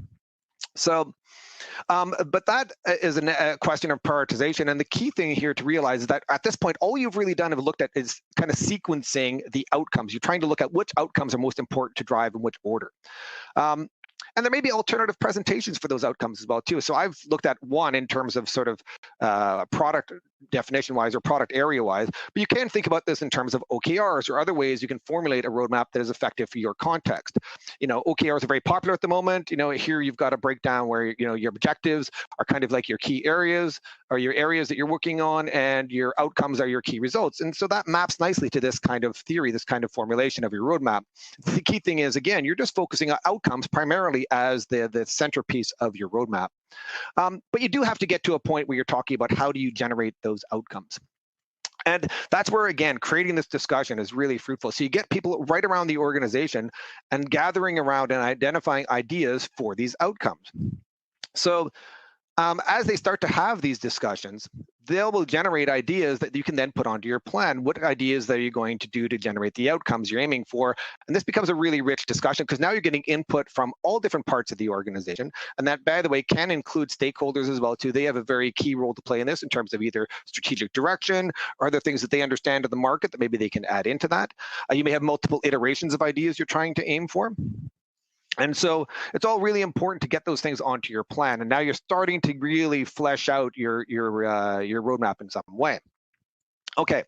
So, but that is a question of prioritization. And the key thing here to realize is that at this point, all you've really done and looked at is kind of sequencing the outcomes. You're trying to look at which outcomes are most important to drive in which order. And there may be alternative presentations for those outcomes as well too. So I've looked at one in terms of sort of product definition-wise or product area-wise, but you can think about this in terms of OKRs or other ways you can formulate a roadmap that is effective for your context. OKRs are very popular at the moment. Here you've got a breakdown where your objectives are kind of like your key areas or your areas that you're working on, and your outcomes are your key results. And so that maps nicely to this kind of theory, this kind of formulation of your roadmap. The key thing is, again, you're just focusing on outcomes primarily as the centerpiece of your roadmap. But you do have to get to a point where you're talking about how do you generate those outcomes. And that's where, again, creating this discussion is really fruitful. So you get people right around the organization and gathering around and identifying ideas for these outcomes. So as they start to have these discussions, they will generate ideas that you can then put onto your plan. What ideas are you going to do to generate the outcomes you're aiming for? And this becomes a really rich discussion because now you're getting input from all different parts of the organization. And that, by the way, can include stakeholders as well too. They have a very key role to play in this in terms of either strategic direction or other things that they understand of the market that maybe they can add into that. You may have multiple iterations of ideas you're trying to aim for. And so it's all really important to get those things onto your plan. And now you're starting to really flesh out your roadmap in some way. Okay.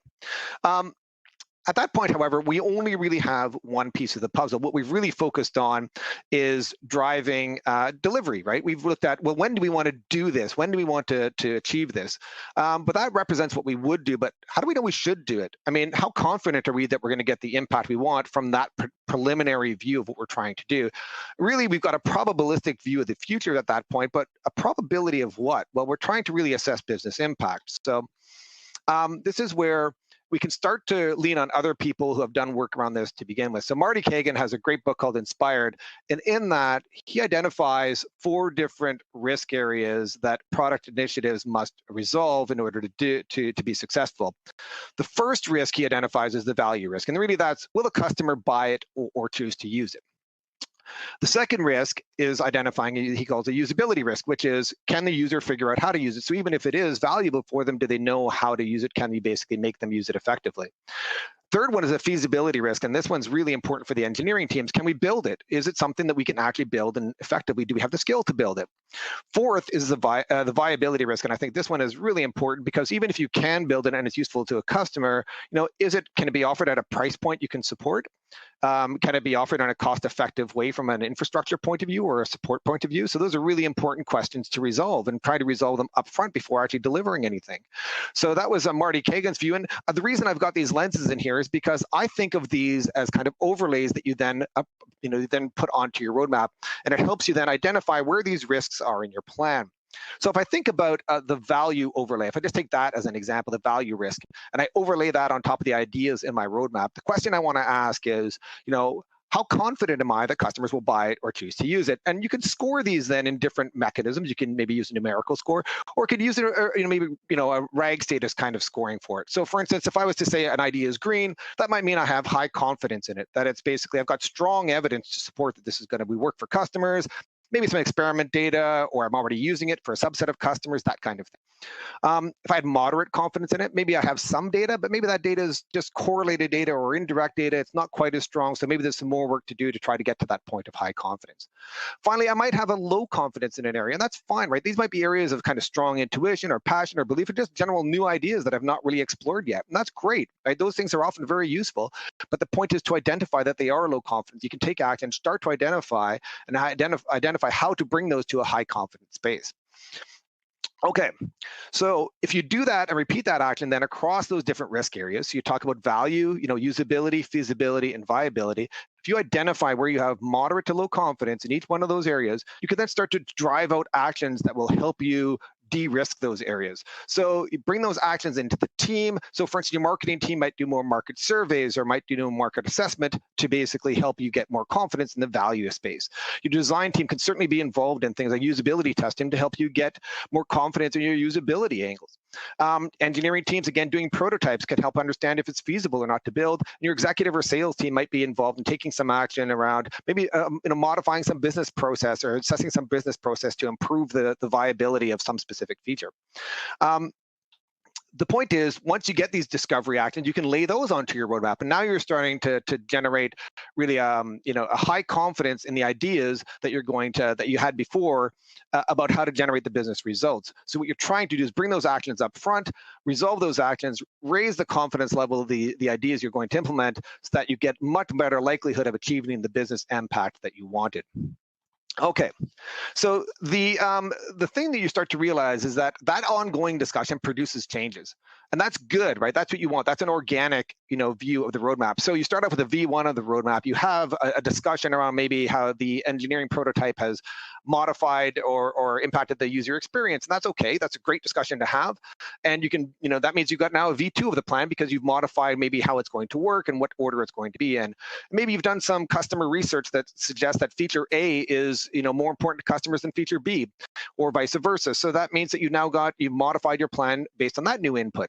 At that point, however, we only really have one piece of the puzzle. What we've really focused on is driving delivery, right? We've looked at, well, when do we want to do this? When do we want to achieve this? But that represents what we would do, but how do we know we should do it? I mean, how confident are we that we're going to get the impact we want from that preliminary view of what we're trying to do? Really, we've got a probabilistic view of the future at that point, but a probability of what? Well, we're trying to really assess business impact. So this is where we can start to lean on other people who have done work around this to begin with. So Marty Kagan has a great book called Inspired, and in that, he identifies 4 different risk areas that product initiatives must resolve in order to be successful. The first risk he identifies is the value risk, and really that's, will the customer buy it or choose to use it? The second risk is identifying, he calls a usability risk, which is, can the user figure out how to use it? So even if it is valuable for them, do they know how to use it? Can we basically make them use it effectively? Third one is a feasibility risk, and this one's really important for the engineering teams. Can we build it? Is it something that we can actually build, and effectively, do we have the skill to build it? Fourth is the viability risk, and I think this one is really important because even if you can build it and it's useful to a customer, can it be offered at a price point you can support? Can it be offered in a cost-effective way from an infrastructure point of view or a support point of view? So those are really important questions to resolve and try to resolve them up front before actually delivering anything. So that was Marty Kagan's view, and the reason I've got these lenses in here is because I think of these as kind of overlays that you then put onto your roadmap, and it helps you then identify where these risks are in your plan. So if I think about the value overlay, if I just take that as an example, the value risk, and I overlay that on top of the ideas in my roadmap, the question I want to ask is, how confident am I that customers will buy it or choose to use it? And you can score these then in different mechanisms. You can maybe use a numerical score, or could use a RAG status kind of scoring for it. So for instance, if I was to say an idea is green, that might mean I have high confidence in it, that it's basically, I've got strong evidence to support that this is going to work for customers, maybe some experiment data, or I'm already using it for a subset of customers, that kind of thing. If I had moderate confidence in it, maybe I have some data, but maybe that data is just correlated data or indirect data. It's not quite as strong, so maybe there's some more work to do to try to get to that point of high confidence. Finally, I might have a low confidence in an area, and that's fine, right? These might be areas of kind of strong intuition or passion or belief, or just general new ideas that I've not really explored yet, and that's great, right? Those things are often very useful, but the point is to identify that they are low confidence. You can take action, start to identify how to bring those to a high confidence space. Okay, so if you do that and repeat that action then across those different risk areas, so you talk about value, usability, feasibility, and viability. If you identify where you have moderate to low confidence in each one of those areas, you can then start to drive out actions that will help you de-risk those areas. So you bring those actions into the team. So for instance, your marketing team might do more market surveys or might do market assessment to basically help you get more confidence in the value space. Your design team can certainly be involved in things like usability testing to help you get more confidence in your usability angles. Engineering teams, again, doing prototypes can help understand if it's feasible or not to build. And your executive or sales team might be involved in taking some action around maybe modifying some business process or assessing some business process to improve the viability of some specific feature. The point is, once you get these discovery actions, you can lay those onto your roadmap, and now you're starting to generate really, a high confidence in the ideas that you had before about how to generate the business results. So what you're trying to do is bring those actions up front, resolve those actions, raise the confidence level of the ideas you're going to implement, so that you get much better likelihood of achieving the business impact that you wanted. Okay, so the thing that you start to realize is that ongoing discussion produces changes, and that's good, right? That's what you want. That's an organic, view of the roadmap. So you start off with a V1 of the roadmap. You have a discussion around maybe how the engineering prototype has modified or impacted the user experience, and that's okay. That's a great discussion to have, and you can, that means you've got now a V2 of the plan because you've modified maybe how it's going to work and what order it's going to be in. Maybe you've done some customer research that suggests that feature A is more important to customers than feature B, or vice versa. So that means that you've modified your plan based on that new input.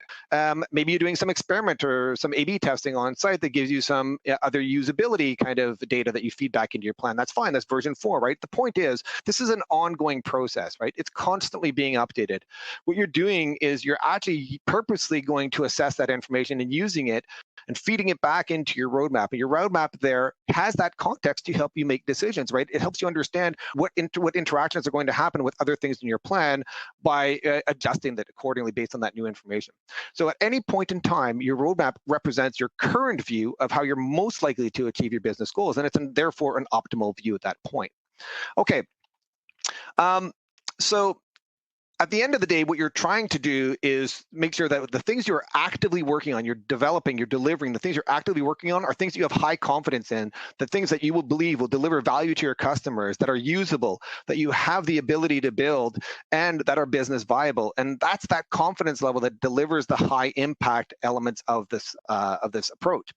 Maybe you're doing some experiment or some A/B testing on site that gives you some other usability kind of data that you feed back into your plan. That's fine. That's version 4, right? The point is, this is an ongoing process, right? It's constantly being updated. What you're doing is you're actually purposely going to assess that information and using it and feeding it back into your roadmap. And your roadmap there has that context to help you make decisions, right? It helps you understand understand what interactions are going to happen with other things in your plan by adjusting that accordingly based on that new information. So at any point in time, your roadmap represents your current view of how you're most likely to achieve your business goals, and it's therefore an optimal view at that point. Okay, so at the end of the day, what you're trying to do is make sure that the things you're actively working on, you're developing, you're delivering, the things you're actively working on are things that you have high confidence in, the things that you will believe will deliver value to your customers, that are usable, that you have the ability to build, and that are business viable. And that's that confidence level that delivers the high impact elements of this approach.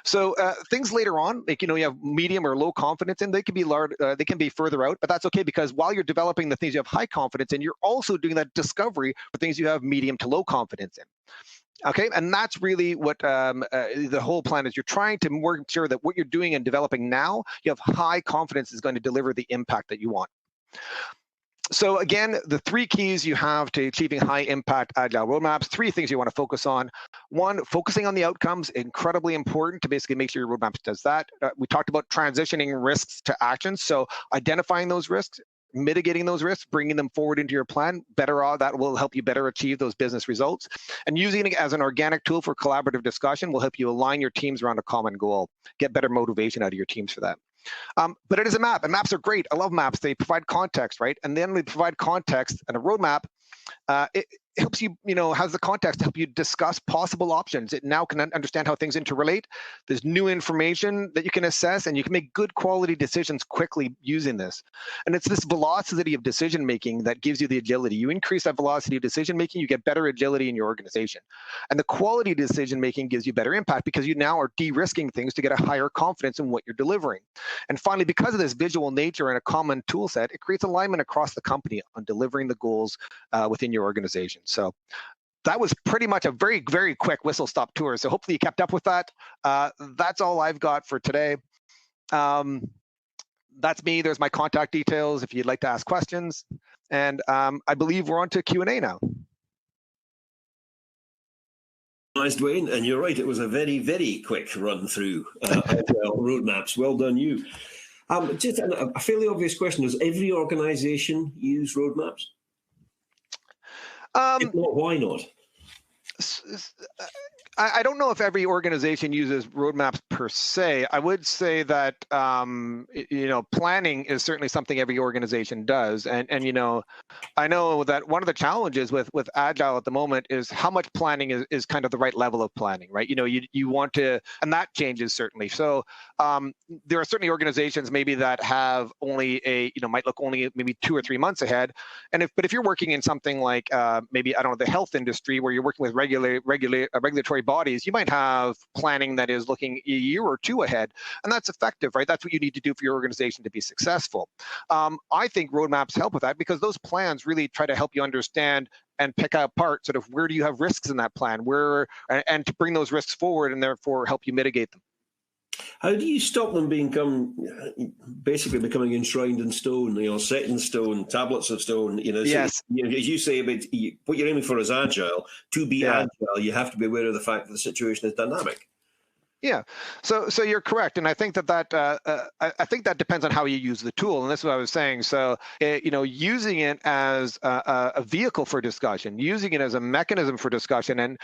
So things later on, like, you have medium or low confidence in, they can be large, they can be further out, but that's okay, because while you're developing the things you have high confidence in, you're also doing that discovery for things you have medium to low confidence in. Okay, and that's really what the whole plan is. You're trying to make sure that what you're doing and developing now, you have high confidence is going to deliver the impact that you want. So again, the 3 keys you have to achieving high impact agile roadmaps, 3 things you want to focus on. 1, focusing on the outcomes, incredibly important to basically make sure your roadmap does that. We talked about transitioning risks to actions. So identifying those risks, mitigating those risks, bringing them forward into your plan, that will help you better achieve those business results. And using it as an organic tool for collaborative discussion will help you align your teams around a common goal, get better motivation out of your teams for that. But it is a map, and maps are great. I love maps. They provide context, right? And then they provide context, and a roadmap, it helps you, has the context to help you discuss possible options. It now can understand how things interrelate. There's new information that you can assess, and you can make good quality decisions quickly using this. And it's this velocity of decision making that gives you the agility. You increase that velocity of decision making, you get better agility in your organization. And the quality of decision making gives you better impact, because you now are de-risking things to get a higher confidence in what you're delivering. And finally, because of this visual nature and a common tool set, it creates alignment across the company on delivering the goals within your organization. So that was pretty much a very, very quick whistle-stop tour. So hopefully you kept up with that. That's all I've got for today. That's me. There's my contact details if you'd like to ask questions. And I believe we're on to Q&A now. Nice, Dwayne, and you're right. It was a very, very quick run through roadmaps. Well done, you. Just a fairly obvious question: does every organisation use roadmaps? If not, why not? I don't know if every organization uses roadmaps per se. I would say that planning is certainly something every organization does, and I know that one of the challenges with Agile at the moment is how much planning is kind of the right level of planning, right? You want to, and that changes certainly. So there are certainly organizations maybe that have only might look only maybe 2 or 3 months ahead, but if you're working in something like maybe, I don't know, the health industry where you're working with regulatory bodies, you might have planning that is looking a year or 2 ahead, and that's effective, right? That's what you need to do for your organization to be successful. I think roadmaps help with that, because those plans really try to help you understand and pick apart sort of where do you have risks in that plan, and to bring those risks forward and therefore help you mitigate them. How do you stop them basically becoming enshrined in stone, set in stone, tablets of stone? Yes. So, as you say, about what you're aiming for is agile. To be agile, you have to be aware of the fact that the situation is dynamic. Yeah, so you're correct, and I think that depends on how you use the tool, and this is what I was saying. So using it as a vehicle for discussion, using it as a mechanism for discussion, and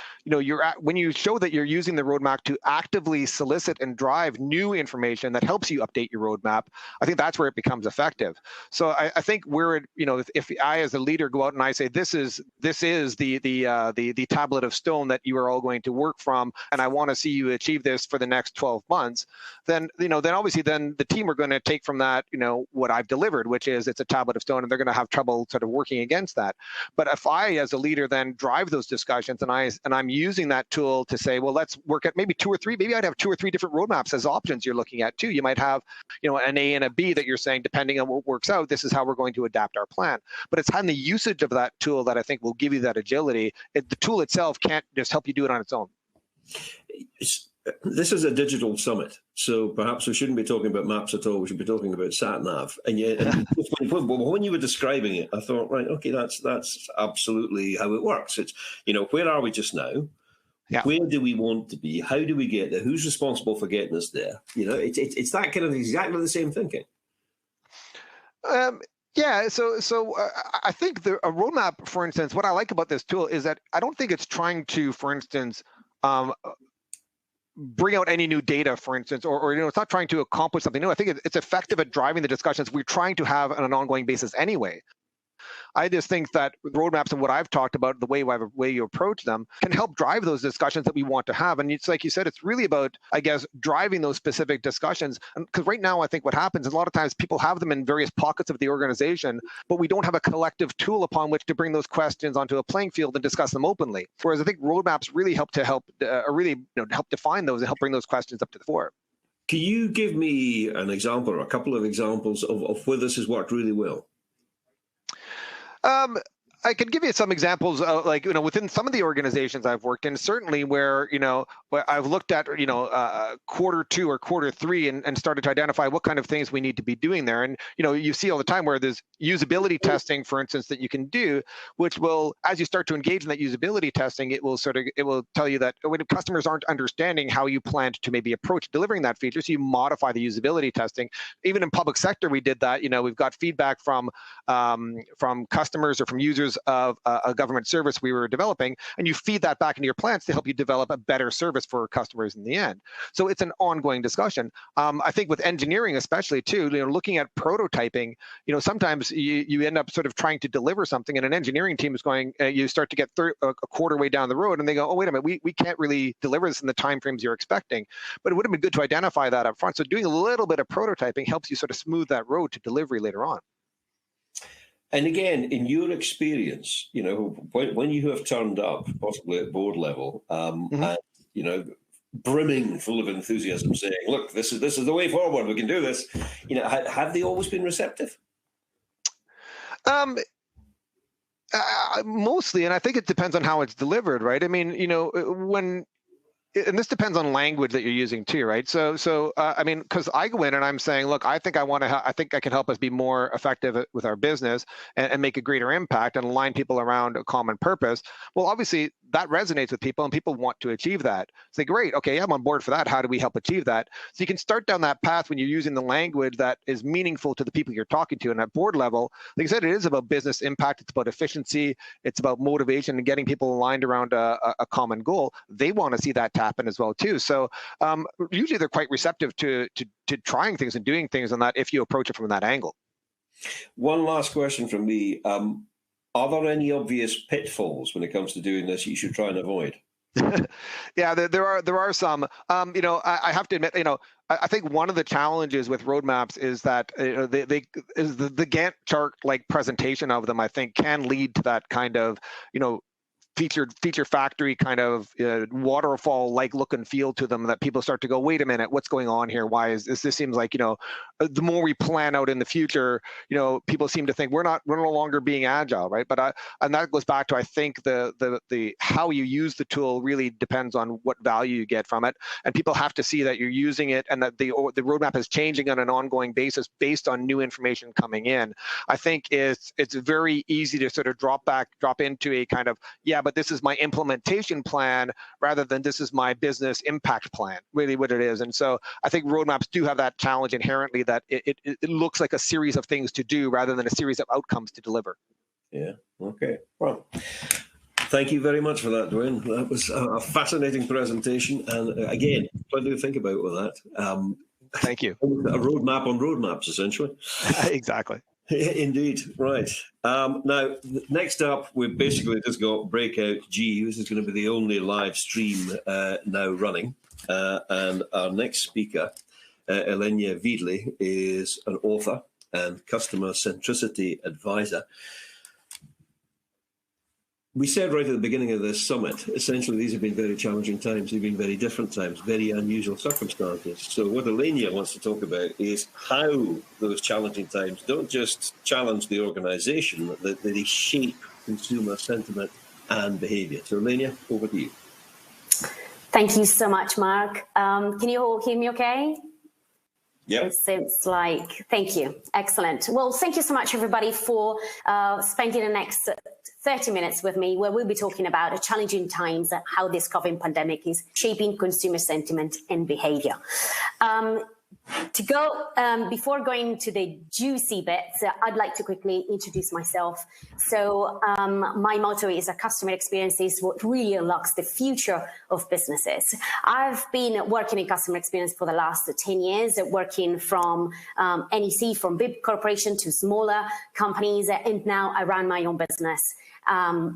when you show that you're using the roadmap to actively solicit and drive new information that helps you update your roadmap, I think that's where it becomes effective. So I think if I as a leader go out and I say this is the tablet of stone that you are all going to work from, and I want to see you achieve this for the next 12 months, then obviously the team are going to take from that, what I've delivered, which is it's a tablet of stone, and they're going to have trouble sort of working against that. But if I, as a leader, then drive those discussions, and I'm using that tool to say, well, let's work at maybe 2 or 3, maybe I'd have 2 or 3 different roadmaps as options you're looking at too. You might have, an A and a B that you're saying, depending on what works out, this is how we're going to adapt our plan. But it's having the usage of that tool that I think will give you that agility. The tool itself can't just help you do it on its own. This is a digital summit, so perhaps we shouldn't be talking about maps at all. We should be talking about sat-nav. And when you were describing it, I thought, right, okay, that's absolutely how it works. It's, where are we just now? Yeah. Where do we want to be? How do we get there? Who's responsible for getting us there? It's that kind of exactly the same thinking. Yeah, so I think a roadmap, for instance, what I like about this tool is that I don't think it's trying to, for instance, bring out any new data, for instance, or it's not trying to accomplish something new. I think it's effective at driving the discussions we're trying to have on an ongoing basis anyway. I just think that roadmaps and what I've talked about, the way you approach them, can help drive those discussions that we want to have. And it's like you said, it's really about, I guess, driving those specific discussions. Because right now, I think what happens is a lot of times people have them in various pockets of the organization, but we don't have a collective tool upon which to bring those questions onto a playing field and discuss them openly. Whereas I think roadmaps really help define those and help bring those questions up to the fore. Can you give me an example or a couple of examples of where this has worked really well? I could give you some examples, like, within some of the organizations I've worked in, certainly where I've looked at, quarter 2 or quarter 3 and started to identify what kind of things we need to be doing there. And, you see all the time where there's usability testing, for instance, that you can do, which will, as you start to engage in that usability testing, it will tell you that when customers aren't understanding how you planned to maybe approach delivering that feature, so you modify the usability testing. Even in public sector, we did that. We've got feedback from customers or from users of a government service we were developing, and you feed that back into your plans to help you develop a better service for customers in the end. So it's an ongoing discussion. I think with engineering especially too, looking at prototyping, sometimes you end up sort of trying to deliver something, and an engineering team is going, you start to get a quarter way down the road, and they go, oh, wait a minute, we can't really deliver this in the timeframes you're expecting. But it would have been good to identify that up front. So doing a little bit of prototyping helps you sort of smooth that road to delivery later on. And again, in your experience, when you have turned up, possibly at board level, and brimming full of enthusiasm, saying, "Look, this is the way forward. We can do this." Have they always been receptive? Mostly, and I think it depends on how it's delivered, right? I mean, and this depends on language that you're using too, right? So I mean, because I go in and I'm saying, look, I think I think I can help us be more effective with our business and make a greater impact and align people around a common purpose. Well, obviously that resonates with people and people want to achieve that. Say, great, okay, I'm on board for that. How do we help achieve that? So you can start down that path when you're using the language that is meaningful to the people you're talking to. And at board level, like I said, it is about business impact. It's about efficiency. It's about motivation and getting people aligned around a common goal. They want to see that happen as well too. So usually they're quite receptive to trying things and doing things on that if you approach it from that angle. One last question from me. Are there any obvious pitfalls when it comes to doing this you should try and avoid? Yeah, there are some. I have to admit, I think one of the challenges with roadmaps is that the Gantt chart like presentation of them, I think, can lead to that kind of feature factory kind of waterfall like look and feel to them, that people start to go, wait a minute, what's going on here? Why is this seems like the more we plan out in the future, people seem to think we're no longer being agile, right? But and that goes back to, I think, the how you use the tool really depends on what value you get from it, and people have to see that you're using it and that the roadmap is changing on an ongoing basis based on new information coming in. I think it's very easy to sort of drop into a kind of, but this is my implementation plan rather than this is my business impact plan, really what it is. And so I think roadmaps do have that challenge inherently, that it looks like a series of things to do rather than a series of outcomes to deliver. Yeah. Okay. Well, thank you very much for that, Dwayne. That was a fascinating presentation. And again, plenty to think about with that. Thank you. A roadmap on roadmaps, essentially. Exactly. Indeed, right. Now, next up, we've basically just got Breakout G. This is going to be the only live stream now running. And our next speaker, Elenia Vidli, is an author and customer centricity advisor. We said right at the beginning of this summit, essentially these have been very challenging times. They've been very different times, very unusual circumstances. So what Elenia wants to talk about is how those challenging times don't just challenge the organization, but they shape consumer sentiment and behavior. So Elenia, over to you. Thank you so much, Mark. Can you all hear me okay? Yeah. It seems like, thank you. Excellent. Well, thank you so much, everybody, for spending the next 30 minutes with me, where we'll be talking about challenging times, how this COVID pandemic is shaping consumer sentiment and behavior. To go, before going to the juicy bits, I'd like to quickly introduce myself. So my motto is a customer experience is what really unlocks the future of businesses. I've been working in customer experience for the last 10 years, working from NEC, from big corporation to smaller companies, and now I run my own business.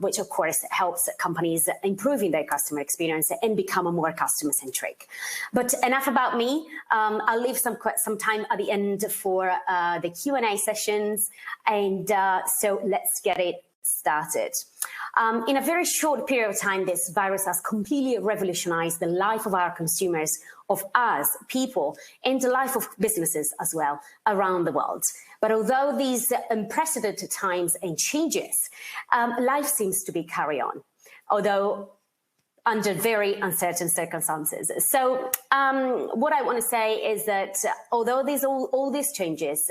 Which of course helps companies improving their customer experience and become more customer centric. But enough about me. I'll leave some time at the end for the Q&A sessions, and so let's get it started. In a very short period of time, this virus has completely revolutionized the life of our consumers, of us, people, and the life of businesses as well around the world. But although these unprecedented times and changes, life seems to be carry on, although under very uncertain circumstances. So what I want to say is that although all these changes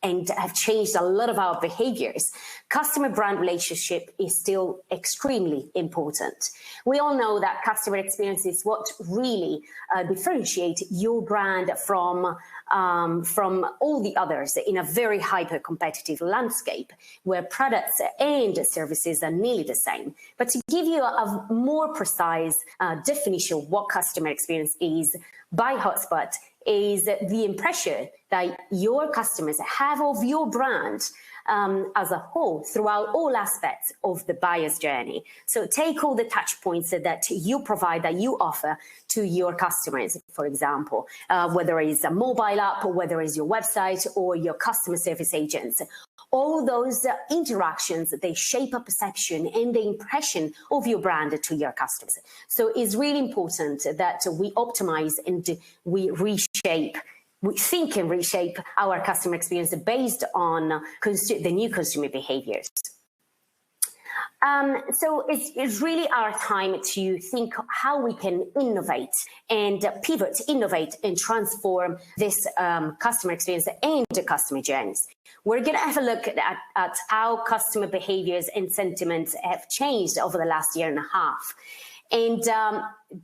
and have changed a lot of our behaviors, customer brand relationship is still extremely important. We all know that customer experience is what really differentiates your brand from all the others in a very hyper-competitive landscape where products and services are nearly the same. But to give you a more precise definition of what customer experience is by Hotspot, is the impression that your customers have of your brand as a whole throughout all aspects of the buyer's journey. So take all the touch points that you provide, that you offer to your customers, for example, whether it's a mobile app or whether it's your website or your customer service agents. All those interactions, they shape a perception and the impression of your brand to your customers. So it's really important that we optimize and we reshape, we think and reshape our customer experience based on the new consumer behaviors. So it's really our time to think how we can innovate and pivot, innovate and transform this customer experience and the customer journeys. We're going to have a look at how customer behaviors and sentiments have changed over the last year and a half. And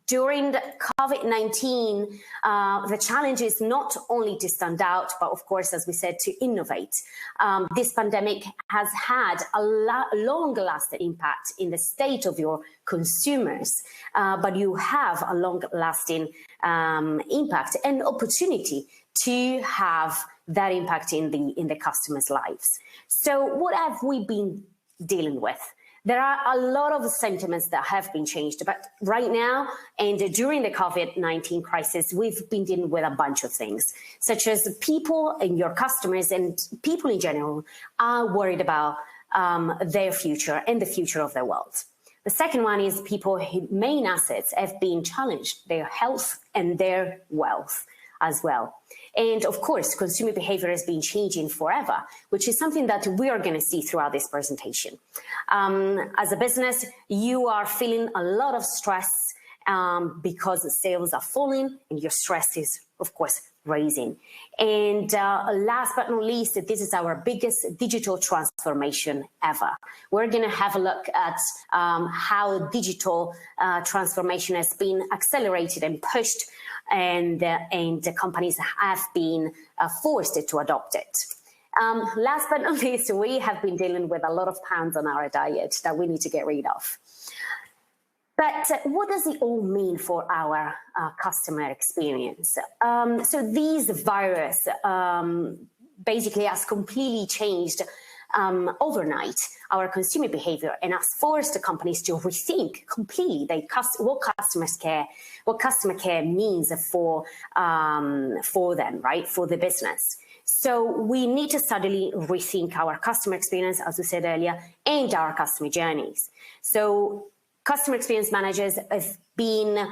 during the COVID-19, the challenge is not only to stand out, but of course, as we said, to innovate. This pandemic has had a long-lasting impact in the state of your consumers, but you have a long-lasting impact and opportunity to have that impact in the customers' lives. So what have we been dealing with? There are a lot of sentiments that have been changed, but right now and during the COVID-19 crisis, we've been dealing with a bunch of things, such as people and your customers and people in general are worried about their future and the future of their world. The second one is people's main assets have been challenged, their health and their wealth as well. And of course, consumer behavior has been changing forever, which is something that we are going to see throughout this presentation. As a business, you are feeling a lot of stress because sales are falling and your stress is, of course, raising. And last but not least, this is our biggest digital transformation ever. We're going to have a look at how digital transformation has been accelerated and pushed, and the companies have been forced to adopt it. Last but not least, we have been dealing with a lot of pounds on our diet that we need to get rid of. But what does it all mean for our customer experience? So this virus basically has completely changed overnight our consumer behavior and has forced the companies to rethink completely what customer care means for them, right, for the business. So we need to suddenly rethink our customer experience, as we said earlier, and our customer journeys. So customer experience managers have been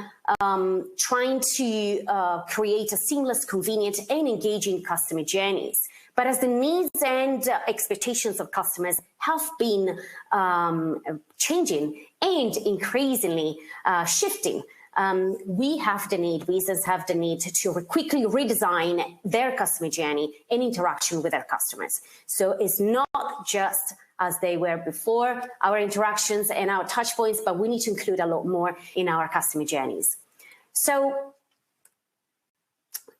trying to create a seamless, convenient, and engaging customer journeys. But as the needs and expectations of customers have been changing and increasingly shifting, businesses have the need to quickly redesign their customer journey and interaction with their customers. So it's not just as they were before, our interactions and our touch points, but we need to include a lot more in our customer journeys. So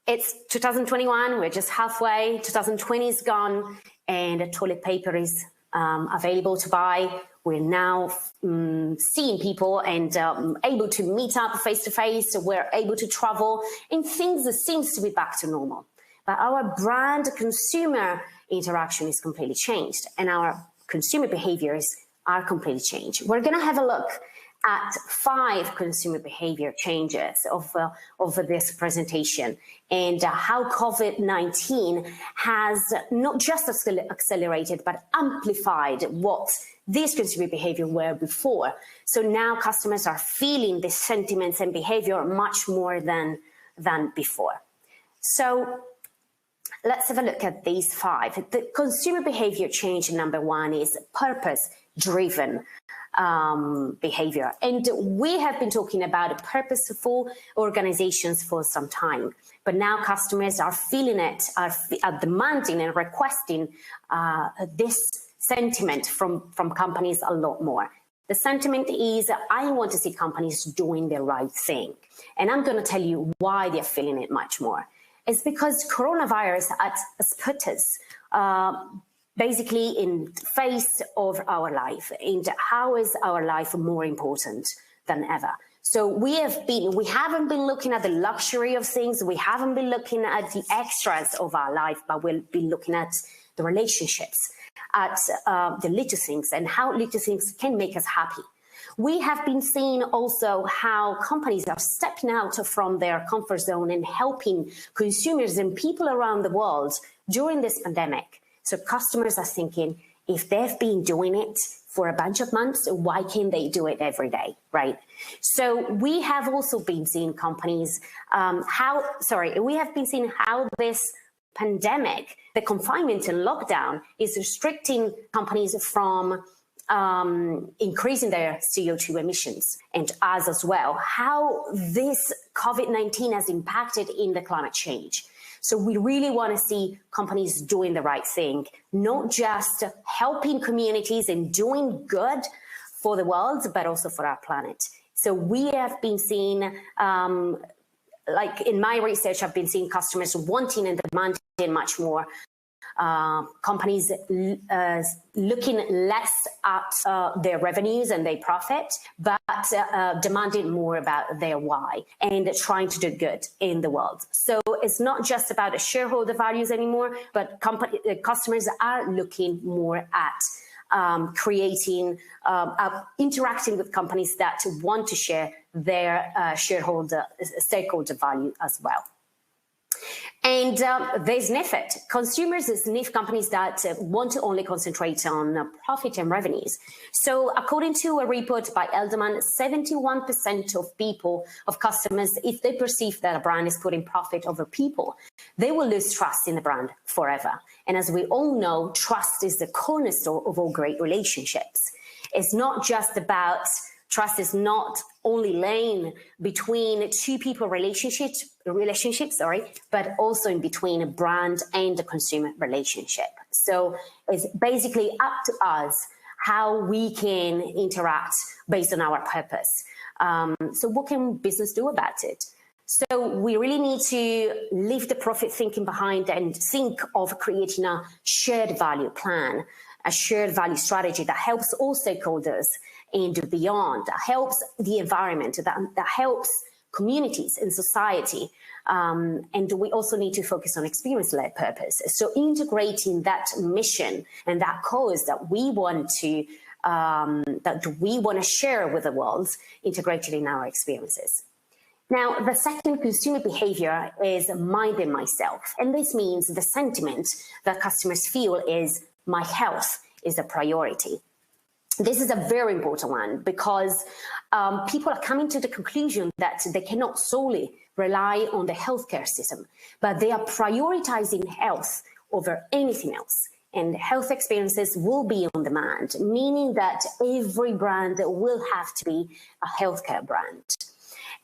it's 2021, we're just halfway, 2020 is gone, and toilet paper is available to buy. We're now seeing people and able to meet up face-to-face. We're able to travel, and things seems to be back to normal. But our brand consumer interaction is completely changed, and our consumer behaviors are completely changed. We're going to have a look at 5 consumer behavior changes of this presentation, and how COVID-19 has not just accelerated but amplified what these consumer behavior were before. So now customers are feeling the sentiments and behavior much more than before. So let's have a look at these 5. The consumer behavior change number 1 is purpose-driven behavior. And we have been talking about purposeful organizations for some time, but now customers are feeling it, are demanding and requesting this sentiment from companies a lot more. The sentiment is, I want to see companies doing the right thing. And I'm going to tell you why they're feeling it much more. It's because coronavirus has put us basically in face of our life, and how is our life more important than ever. So we haven't been looking at the luxury of things, we haven't been looking at the extras of our life, but we'll be looking at the relationships, at the little things, and how little things can make us happy. We have been seeing also how companies are stepping out from their comfort zone and helping consumers and people around the world during this pandemic. So customers are thinking, if they've been doing it for a bunch of months, why can't they do it every day, right? So we have also been seeing companies, we have been seeing how this pandemic, the confinement and lockdown, is restricting companies from increasing their CO2 emissions, and us as well, how this COVID-19 has impacted in the climate change. So we really want to see companies doing the right thing, not just helping communities and doing good for the world, but also for our planet. So we have been seeing, like in my research, I've been seeing customers wanting and demanding much more. Companies looking less at their revenues and their profit, but demanding more about their why and trying to do good in the world. So it's not just about the shareholder values anymore, but customers are looking more at creating, interacting with companies that want to share their stakeholder value as well. And they sniff it. Consumers sniff companies that want to only concentrate on profit and revenues. So according to a report by Elderman, 71% of customers, if they perceive that a brand is putting profit over people, they will lose trust in the brand forever. And as we all know, trust is the cornerstone of all great relationships. It's not just about trust is not only laying between two people relationships, but also in between a brand and a consumer relationship. So it's basically up to us how we can interact based on our purpose. So what can business do about it? So we really need to leave the profit thinking behind and think of creating a shared value plan, a shared value strategy that helps all stakeholders and beyond, that helps the environment, that helps communities and society. And we also need to focus on experience-led purpose. So integrating that mission and that cause that we want to share with the world, integrated in our experiences. Now, the second consumer behavior is minding myself. And this means the sentiment that customers feel is my health is a priority. This is a very important one because people are coming to the conclusion that they cannot solely rely on the healthcare system, but they are prioritizing health over anything else. And health experiences will be on demand, meaning that every brand will have to be a healthcare brand.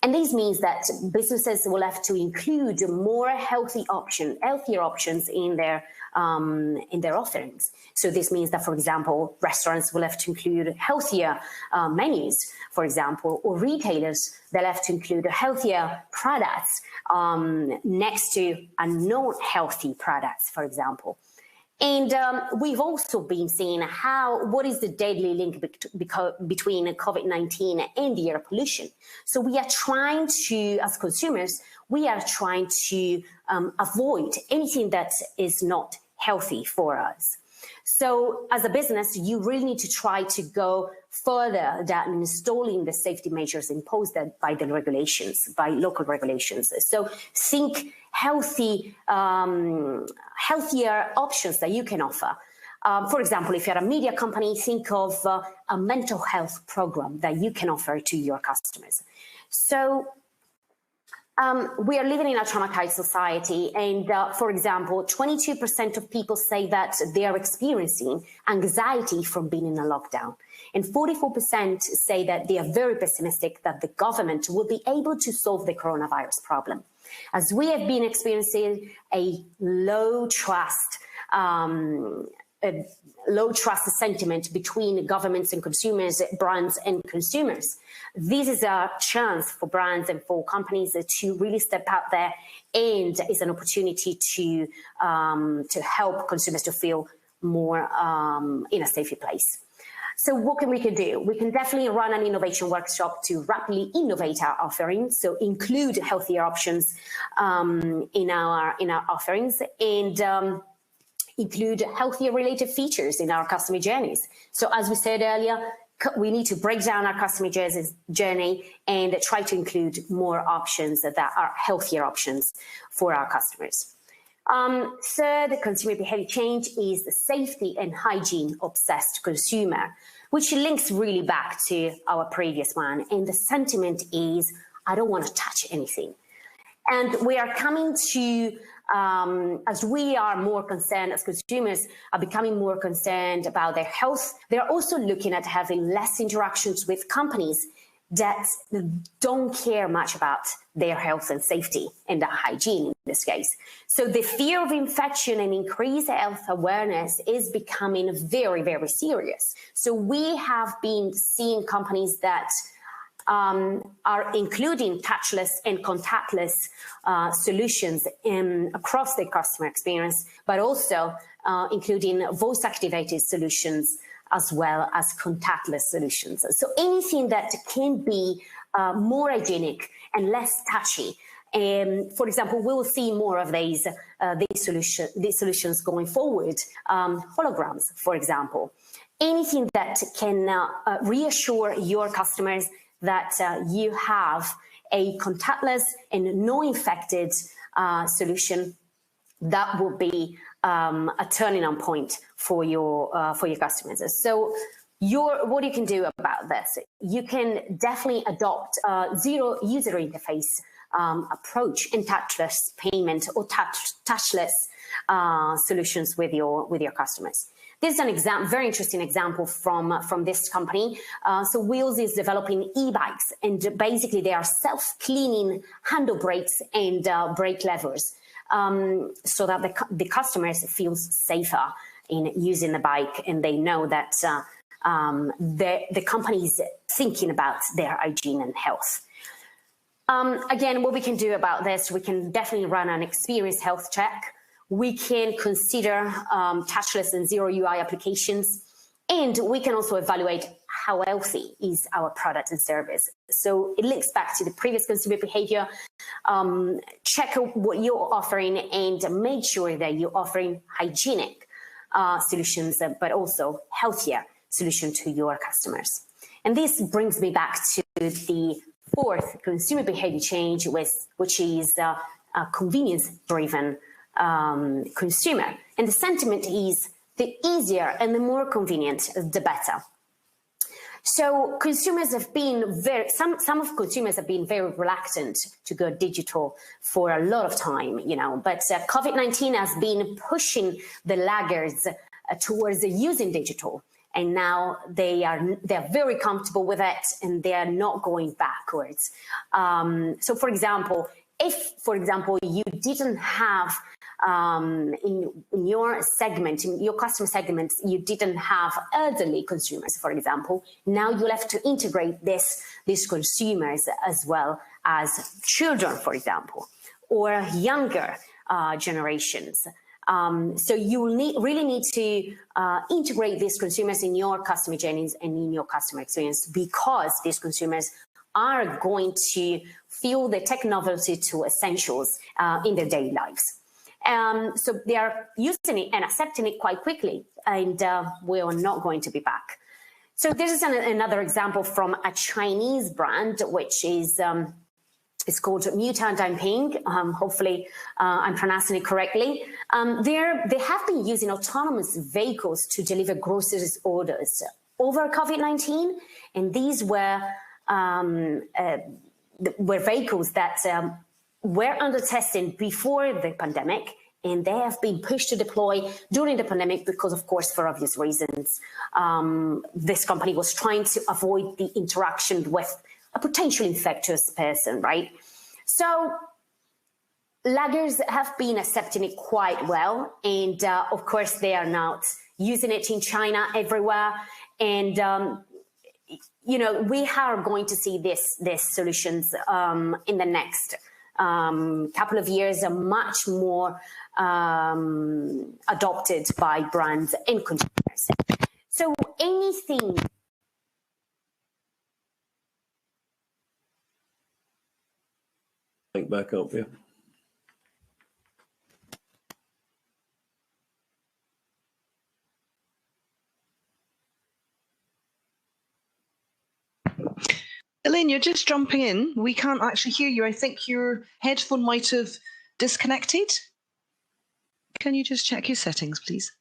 And this means that businesses will have to include more healthier options in their offerings. So this means that, for example, restaurants will have to include healthier menus, for example, or retailers, they'll have to include healthier products next to non-healthy products, for example. And we've also been seeing what is the deadly link between COVID-19 and the air pollution. So we are trying to, as consumers, we are trying to avoid anything that is not healthy for us. So as a business, you really need to try to go further than installing the safety measures imposed by the regulations, by local regulations. So think healthier options that you can offer. For example, if you're a media company, think of a mental health program that you can offer to your customers. So we are living in a traumatized society, and for example, 22% of people say that they are experiencing anxiety from being in a lockdown, and 44% say that they are very pessimistic that the government will be able to solve the coronavirus problem. As we have been experiencing a low trust sentiment between governments and consumers, brands and consumers. This is a chance for brands and for companies to really step out there, and is an opportunity to help consumers to feel more in a safer place. So what can we do? We can definitely run an innovation workshop to rapidly innovate our offerings, so include healthier options in our offerings, and include healthier related features in our customer journeys. So as we said earlier, we need to break down our customer journey and try to include more options that are healthier options for our customers. Third, consumer behavior change is the safety and hygiene obsessed consumer, which links really back to our previous one. And the sentiment is, I don't want to touch anything. And we are coming to, as we are more concerned, as consumers are becoming more concerned about their health, they're also looking at having less interactions with companies that don't care much about their health and safety and hygiene in this case. So the fear of infection and increased health awareness is becoming very, very serious. So we have been seeing companies that are including touchless and contactless solutions across the customer experience, but also including voice-activated solutions as well as contactless solutions. So anything that can be more hygienic and less touchy. For example, we will see more of these solutions going forward. Holograms, for example. Anything that can reassure your customers that you have a contactless and no-infected solution, that will be a turning on point for your customers. So what you can do about this, you can definitely adopt a zero user interface approach in touchless payment or touchless solutions with your customers. This is an very interesting example from this company. So Wheels is developing e-bikes, and basically they are self-cleaning handle brakes and brake levers, so that the customers feel safer in using the bike, and they know that the company is thinking about their hygiene and health. Again, what we can do about this, we can definitely run an experience health check. We can consider touchless and zero UI applications, and we can also evaluate how healthy is our product and service. So it links back to the previous consumer behavior. Check what you're offering and make sure that you're offering hygienic solutions, but also healthier solutions to your customers. And this brings me back to the fourth consumer behavior change, which is a convenience-driven consumer. And the sentiment is the easier and the more convenient, the better. So consumers have been some of consumers have been very reluctant to go digital for a lot of time, but COVID-19 has been pushing the laggards towards using digital. and now they're very comfortable with it, and they are not going backwards. So, for example, if, you didn't have in your segment, in your customer segments, you didn't have elderly consumers, for example, now you'll have to integrate these consumers as well as children, for example, or younger generations. So you will really need to integrate these consumers in your customer journeys and in your customer experience, because these consumers are going to feel the tech novelty to essentials in their daily lives. So they are using it and accepting it quite quickly, and we are not going to be back. So this is another example from a Chinese brand, which is it's called Untitled. Hopefully I'm pronouncing it correctly. They have been using autonomous vehicles to deliver groceries orders over COVID-19, and these were vehicles that were under testing before the pandemic, and they have been pushed to deploy during the pandemic because, of course, for obvious reasons. This company was trying to avoid the interaction with a potential infectious person, right? So laggers have been accepting it quite well, and of course they are not using it in China everywhere, and you know, we are going to see these solutions in the next couple of years are much more adopted by brands and consumers. So anything back up, yeah. Elaine, you're just jumping in. We can't actually hear you. I think your headphone might have disconnected. Can you just check your settings, please?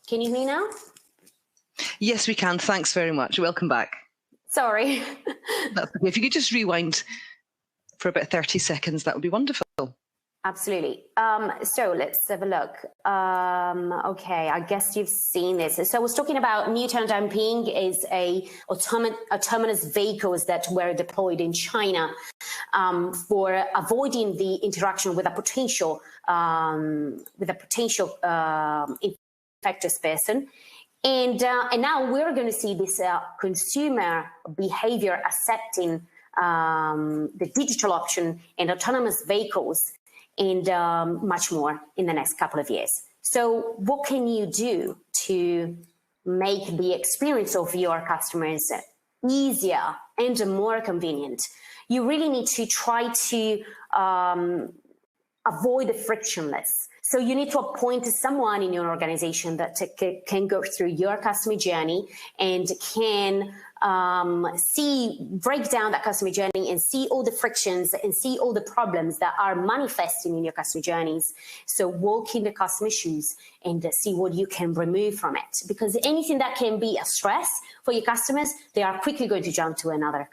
Can you hear me now? Yes, we can. Thanks very much. Welcome back. Sorry. That's okay. If you could just rewind for about 30 seconds, that would be wonderful. Absolutely. So let's have a look. Okay, I guess you've seen this. So I was talking about Newton Dumping is a autonomous vehicles that were deployed in China for avoiding the interaction with a potential infectious person. And now we're going to see this consumer behavior accepting the digital option and autonomous vehicles, and much more in the next couple of years. So what can you do to make the experience of your customers easier and more convenient? You really need to try to avoid the frictionless. So you need to appoint someone in your organization that can go through your customer journey and can break down that customer journey and see all the frictions and see all the problems that are manifesting in your customer journeys. So walk in the customer's shoes and see what you can remove from it. Because anything that can be a stress for your customers, they are quickly going to jump to another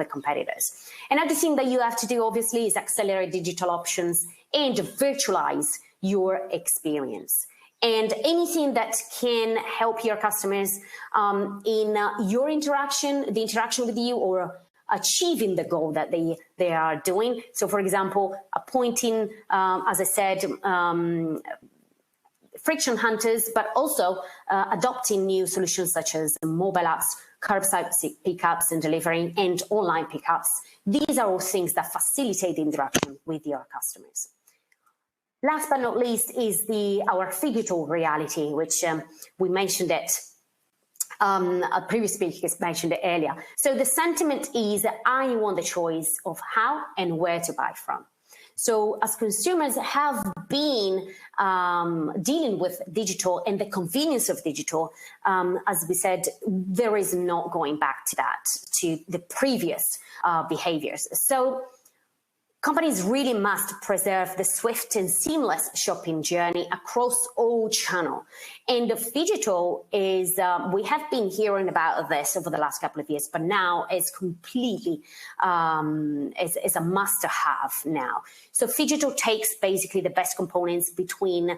competitors. Another thing that you have to do, obviously, is accelerate digital options and virtualize your experience. And anything that can help your customers in your interaction, the interaction with you, or achieving the goal that they are doing. So, for example, appointing, as I said, friction hunters, but also adopting new solutions such as mobile apps, curbside pickups and delivering, and online pickups. These are all things that facilitate the interaction with your customers. Last but not least is our phygital reality, which we mentioned it, a previous speaker mentioned it earlier. So the sentiment is I want the choice of how and where to buy from. So as consumers have been dealing with digital and the convenience of digital, as we said, there is not going back to that, to the previous behaviors. So companies really must preserve the swift and seamless shopping journey across all channels. And phygital is, we have been hearing about this over the last couple of years, but now it's completely, it's a must-have now. So phygital takes basically the best components between,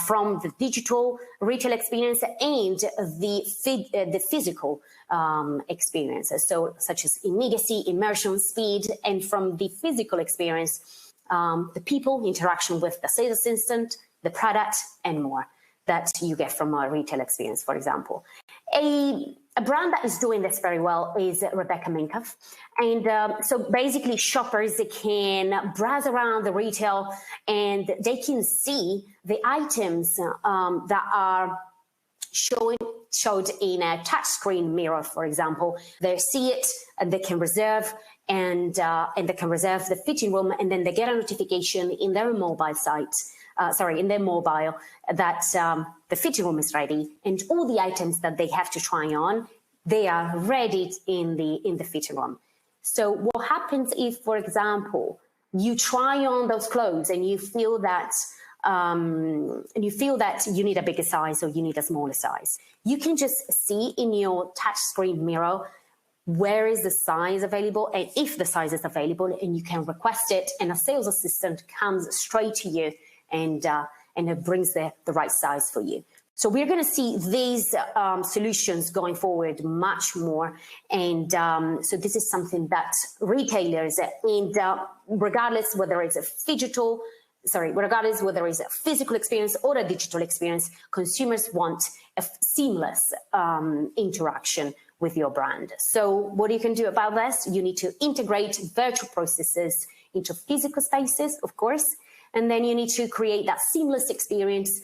from the digital retail experience and the physical experiences, so such as immediacy, immersion, speed, and from the physical experience, the people, interaction with the sales assistant, the product, and more that you get from a retail experience, for example. A brand that is doing this very well is Rebecca Minkoff. And so basically shoppers can browse around the retail and they can see the items that are showed in a touchscreen mirror, for example. They see it and they can reserve and they can reserve the fitting room, and then they get a notification in their mobile site, in their mobile, that the fitting room is ready, and all the items that they have to try on, they are ready in the fitting room. So what happens if, for example, you try on those clothes and you feel that you need a bigger size or you need a smaller size, you can just see in your touchscreen mirror where is the size available and if the size is available, and you can request it, and a sales assistant comes straight to you and it brings the right size for you. So we're going to see these solutions going forward much more, and so this is something that retailers, and regardless whether it's regardless whether it's a physical experience or a digital experience, consumers want a seamless interaction with your brand. So what you can do about this, you need to integrate virtual processes into physical spaces, of course, and then you need to create that seamless experience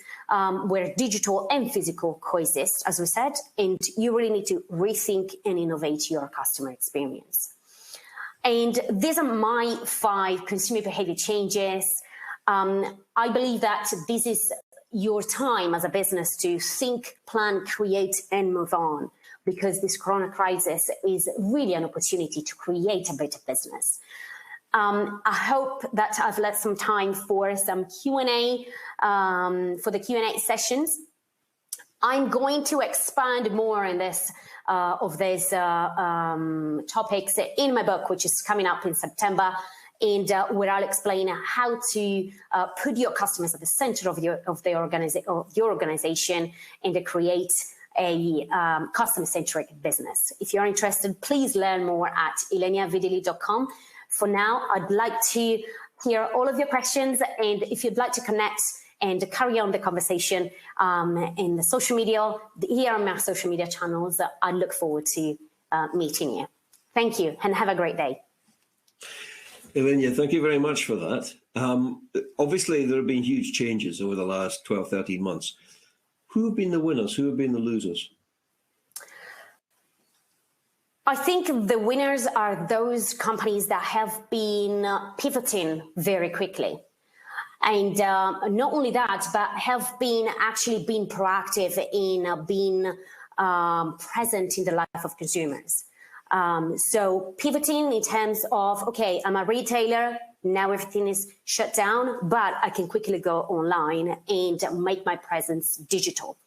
where digital and physical coexist, as we said, and you really need to rethink and innovate your customer experience. And these are my 5 consumer behavior changes. I believe that this is your time as a business to think, plan, create, and move on, because this Corona crisis is really an opportunity to create a better business. I hope that I've left some time for some Q&A, for the Q&A sessions. I'm going to expand more on this, of these topics in my book, which is coming up in September, and where I'll explain how to put your customers at the center of your organization and to create a customer-centric business. If you're interested, please learn more at ileniavidili.com. For now, I'd like to hear all of your questions, and if you'd like to connect and carry on the conversation in the social media, here on my social media channels, I look forward to meeting you. Thank you, and have a great day. Ilenia, thank you very much for that. Obviously, there have been huge changes over the last 12, 13 months. Who have been the winners? Who have been the losers? I think the winners are those companies that have been pivoting very quickly. And not only that, but have been actually been proactive in being present in the life of consumers. So pivoting in terms of, okay, I'm a retailer, now everything is shut down, but I can quickly go online and make my presence digital.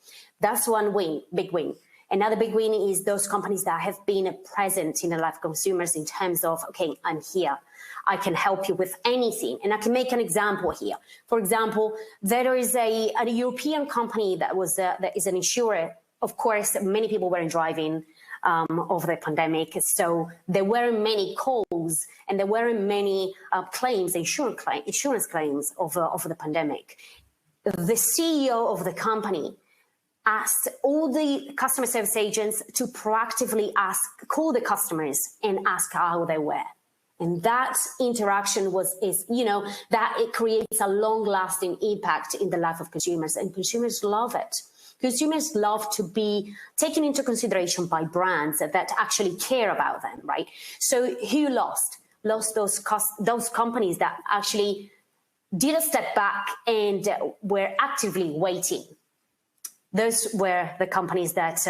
That's one win, big win. Another big win is those companies that have been present in the life of consumers in terms of, okay, I'm here. I can help you with anything. And I can make an example here. For example, there is a European company that is an insurer. Of course, many people weren't driving over the pandemic. So there weren't many calls and there weren't many claims, insurance claims over the pandemic. The CEO of the company asked all the customer service agents to proactively call the customers and ask how they were. And that interaction that it creates a long-lasting impact in the life of consumers, and consumers love it. Consumers love to be taken into consideration by brands that actually care about them, right? So who lost? Lost those companies that actually did a step back and were actively waiting. Those were the companies that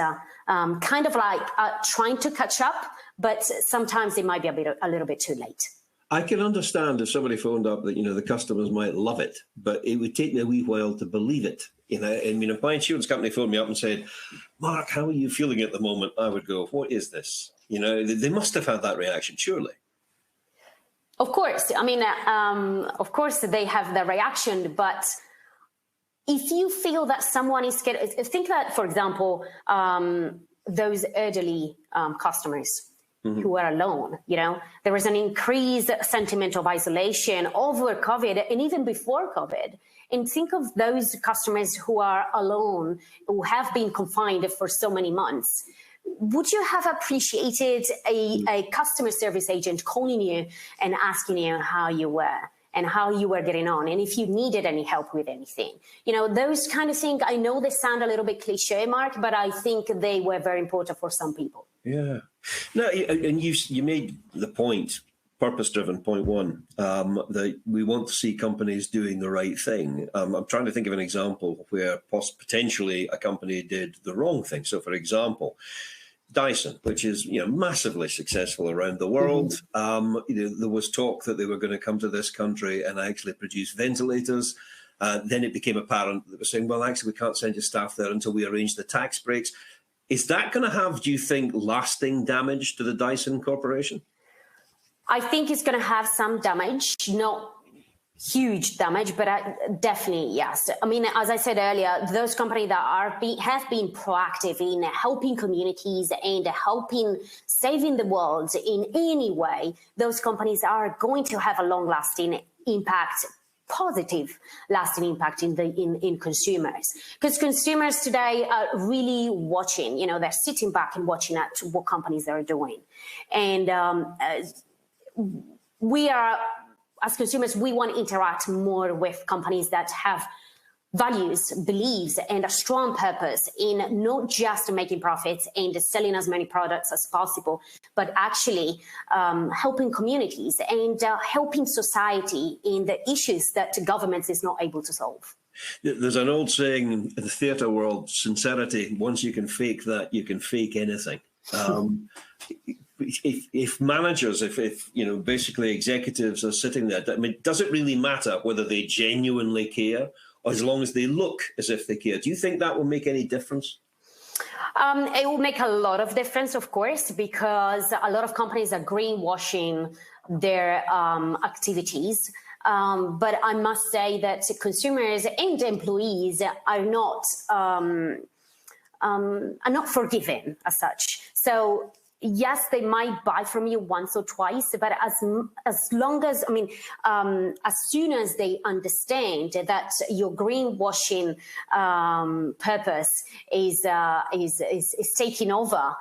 kind of like trying to catch up, but sometimes it might be a little bit too late. I can understand if somebody phoned up that, the customers might love it, but it would take me a wee while to believe it. I mean, if my insurance company phoned me up and said, Mark, how are you feeling at the moment? I would go, what is this? They must have had that reaction, surely. Of course. I mean, of course they have the reaction, but if you feel that someone is scared, think that, for example, those elderly customers who are alone, there was an increased sentiment of isolation over COVID and even before COVID. And think of those customers who are alone, who have been confined for so many months. Would you have appreciated a customer service agent calling you and asking you how you were and how you were getting on, and if you needed any help with anything? Those kind of things, I know they sound a little bit cliche, Mark, but I think they were very important for some people. Yeah. No, and you made the point, purpose-driven, point one, that we want to see companies doing the right thing. I'm trying to think of an example where potentially a company did the wrong thing. So, for example, Dyson, which is massively successful around the world. There was talk that they were going to come to this country and actually produce ventilators. Then it became apparent that they were saying, well, actually, we can't send your staff there until we arrange the tax breaks. Is that going to have, do you think, lasting damage to the Dyson Corporation? I think it's going to have some damage, not huge damage, but definitely, yes. I mean, as I said earlier, those companies that have been proactive in helping communities and helping saving the world in any way, those companies are going to have a long-lasting impact, positive lasting impact in consumers, because consumers today are really watching. They're sitting back and watching at what companies are doing, and we are, as consumers, we want to interact more with companies that have values, beliefs, and a strong purpose in not just making profits and selling as many products as possible, but actually helping communities and helping society in the issues that governments is not able to solve. There's an old saying in the theatre world, sincerity, once you can fake that, you can fake anything. If managers, if basically executives are sitting there, I mean, does it really matter whether they genuinely care, or as long as they look as if they care? Do you think that will make any difference? It will make a lot of difference, of course, because a lot of companies are greenwashing their activities. But I must say that consumers and employees are not forgiven as such. So yes, they might buy from you once or twice, but as long as, I mean, as soon as they understand that your greenwashing purpose is taking over,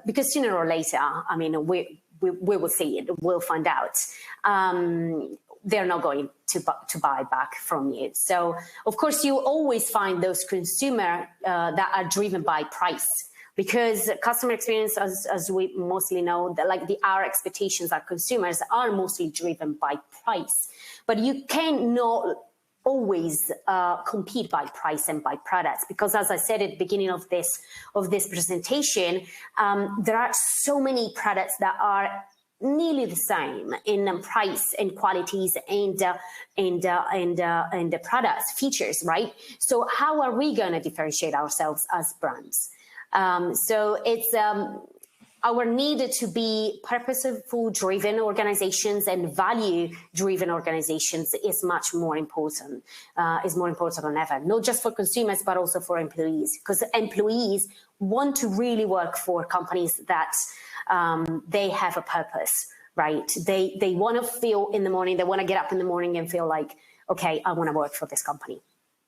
because sooner or later, I mean, we will see it, we'll find out. They're not going to buy back from you. So, of course, you always find those consumers that are driven by price. Because customer experience, as we mostly know, our expectations as consumers are mostly driven by price. But you cannot always compete by price and by products, because as I said at the beginning of this presentation, there are so many products that are nearly the same in price and qualities and the products features, right? So how are we going to differentiate ourselves as brands? So it's our need to be purposeful-driven organizations and value-driven organizations is much more important. Is more important than ever, not just for consumers but also for employees, because employees want to really work for companies that they have a purpose, right? They want to feel in the morning, they want to get up in the morning and feel like, okay, I want to work for this company.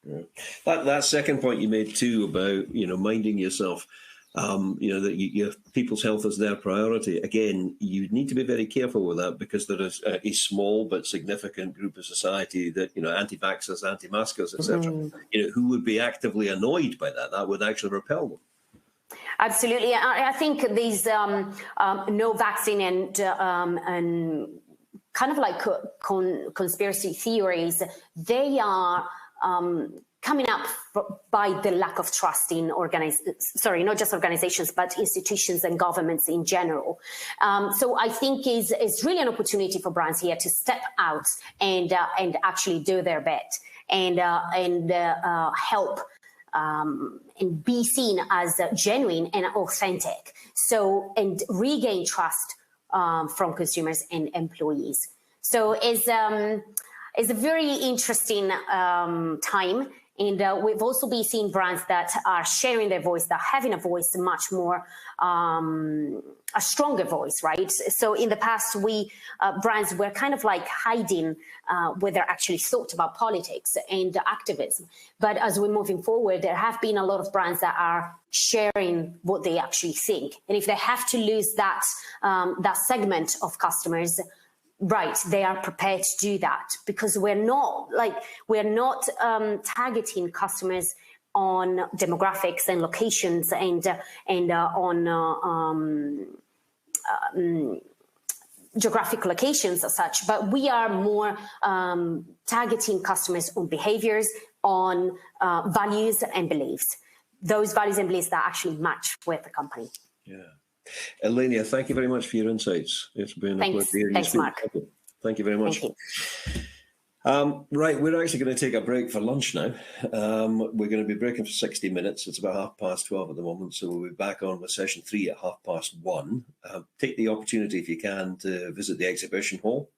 Right. That second point you made too about minding yourself, that your people's health is their priority. Again, you need to be very careful with that, because there is a small but significant group of society that anti-vaxxers, anti-maskers, etc. Who would be actively annoyed by that. That would actually repel them. Absolutely, I think these no vaccine and kind of like conspiracy theories, they are coming up by the lack of trust in not just organizations, but institutions and governments in general. So I think is really an opportunity for brands here to step out and actually do their bit and help and be seen as genuine and authentic. So, and regain trust from consumers and employees. So it's a very interesting time. And we've also been seeing brands that are sharing their voice, that are having a voice much more, a stronger voice, right? So in the past, brands were kind of like hiding where they're actually thought about politics and activism. But as we're moving forward, there have been a lot of brands that are sharing what they actually think. And if they have to lose that segment of customers, right, they are prepared to do that, because we're not targeting customers on demographics and locations and on geographic locations as such, but we are more targeting customers on behaviors, on values and beliefs. Those values and beliefs that actually match with the company. Yeah. Elenia, thank you very much for your insights. It's been a pleasure. Thanks, Mark. Thank you very much. Thank you. Right, we're actually going to take a break for lunch now. We're going to be breaking for 60 minutes. It's about 12:30 at the moment, so we'll be back on with session 3 at 1:30. Take the opportunity, if you can, to visit the exhibition hall,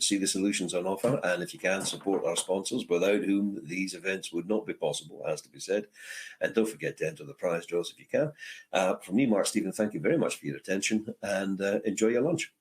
see the solutions on offer, and if you can, support our sponsors, without whom these events would not be possible, has to be said. And don't forget to enter the prize draws if you can. From me, Mark Stephen, thank you very much for your attention, and enjoy your lunch.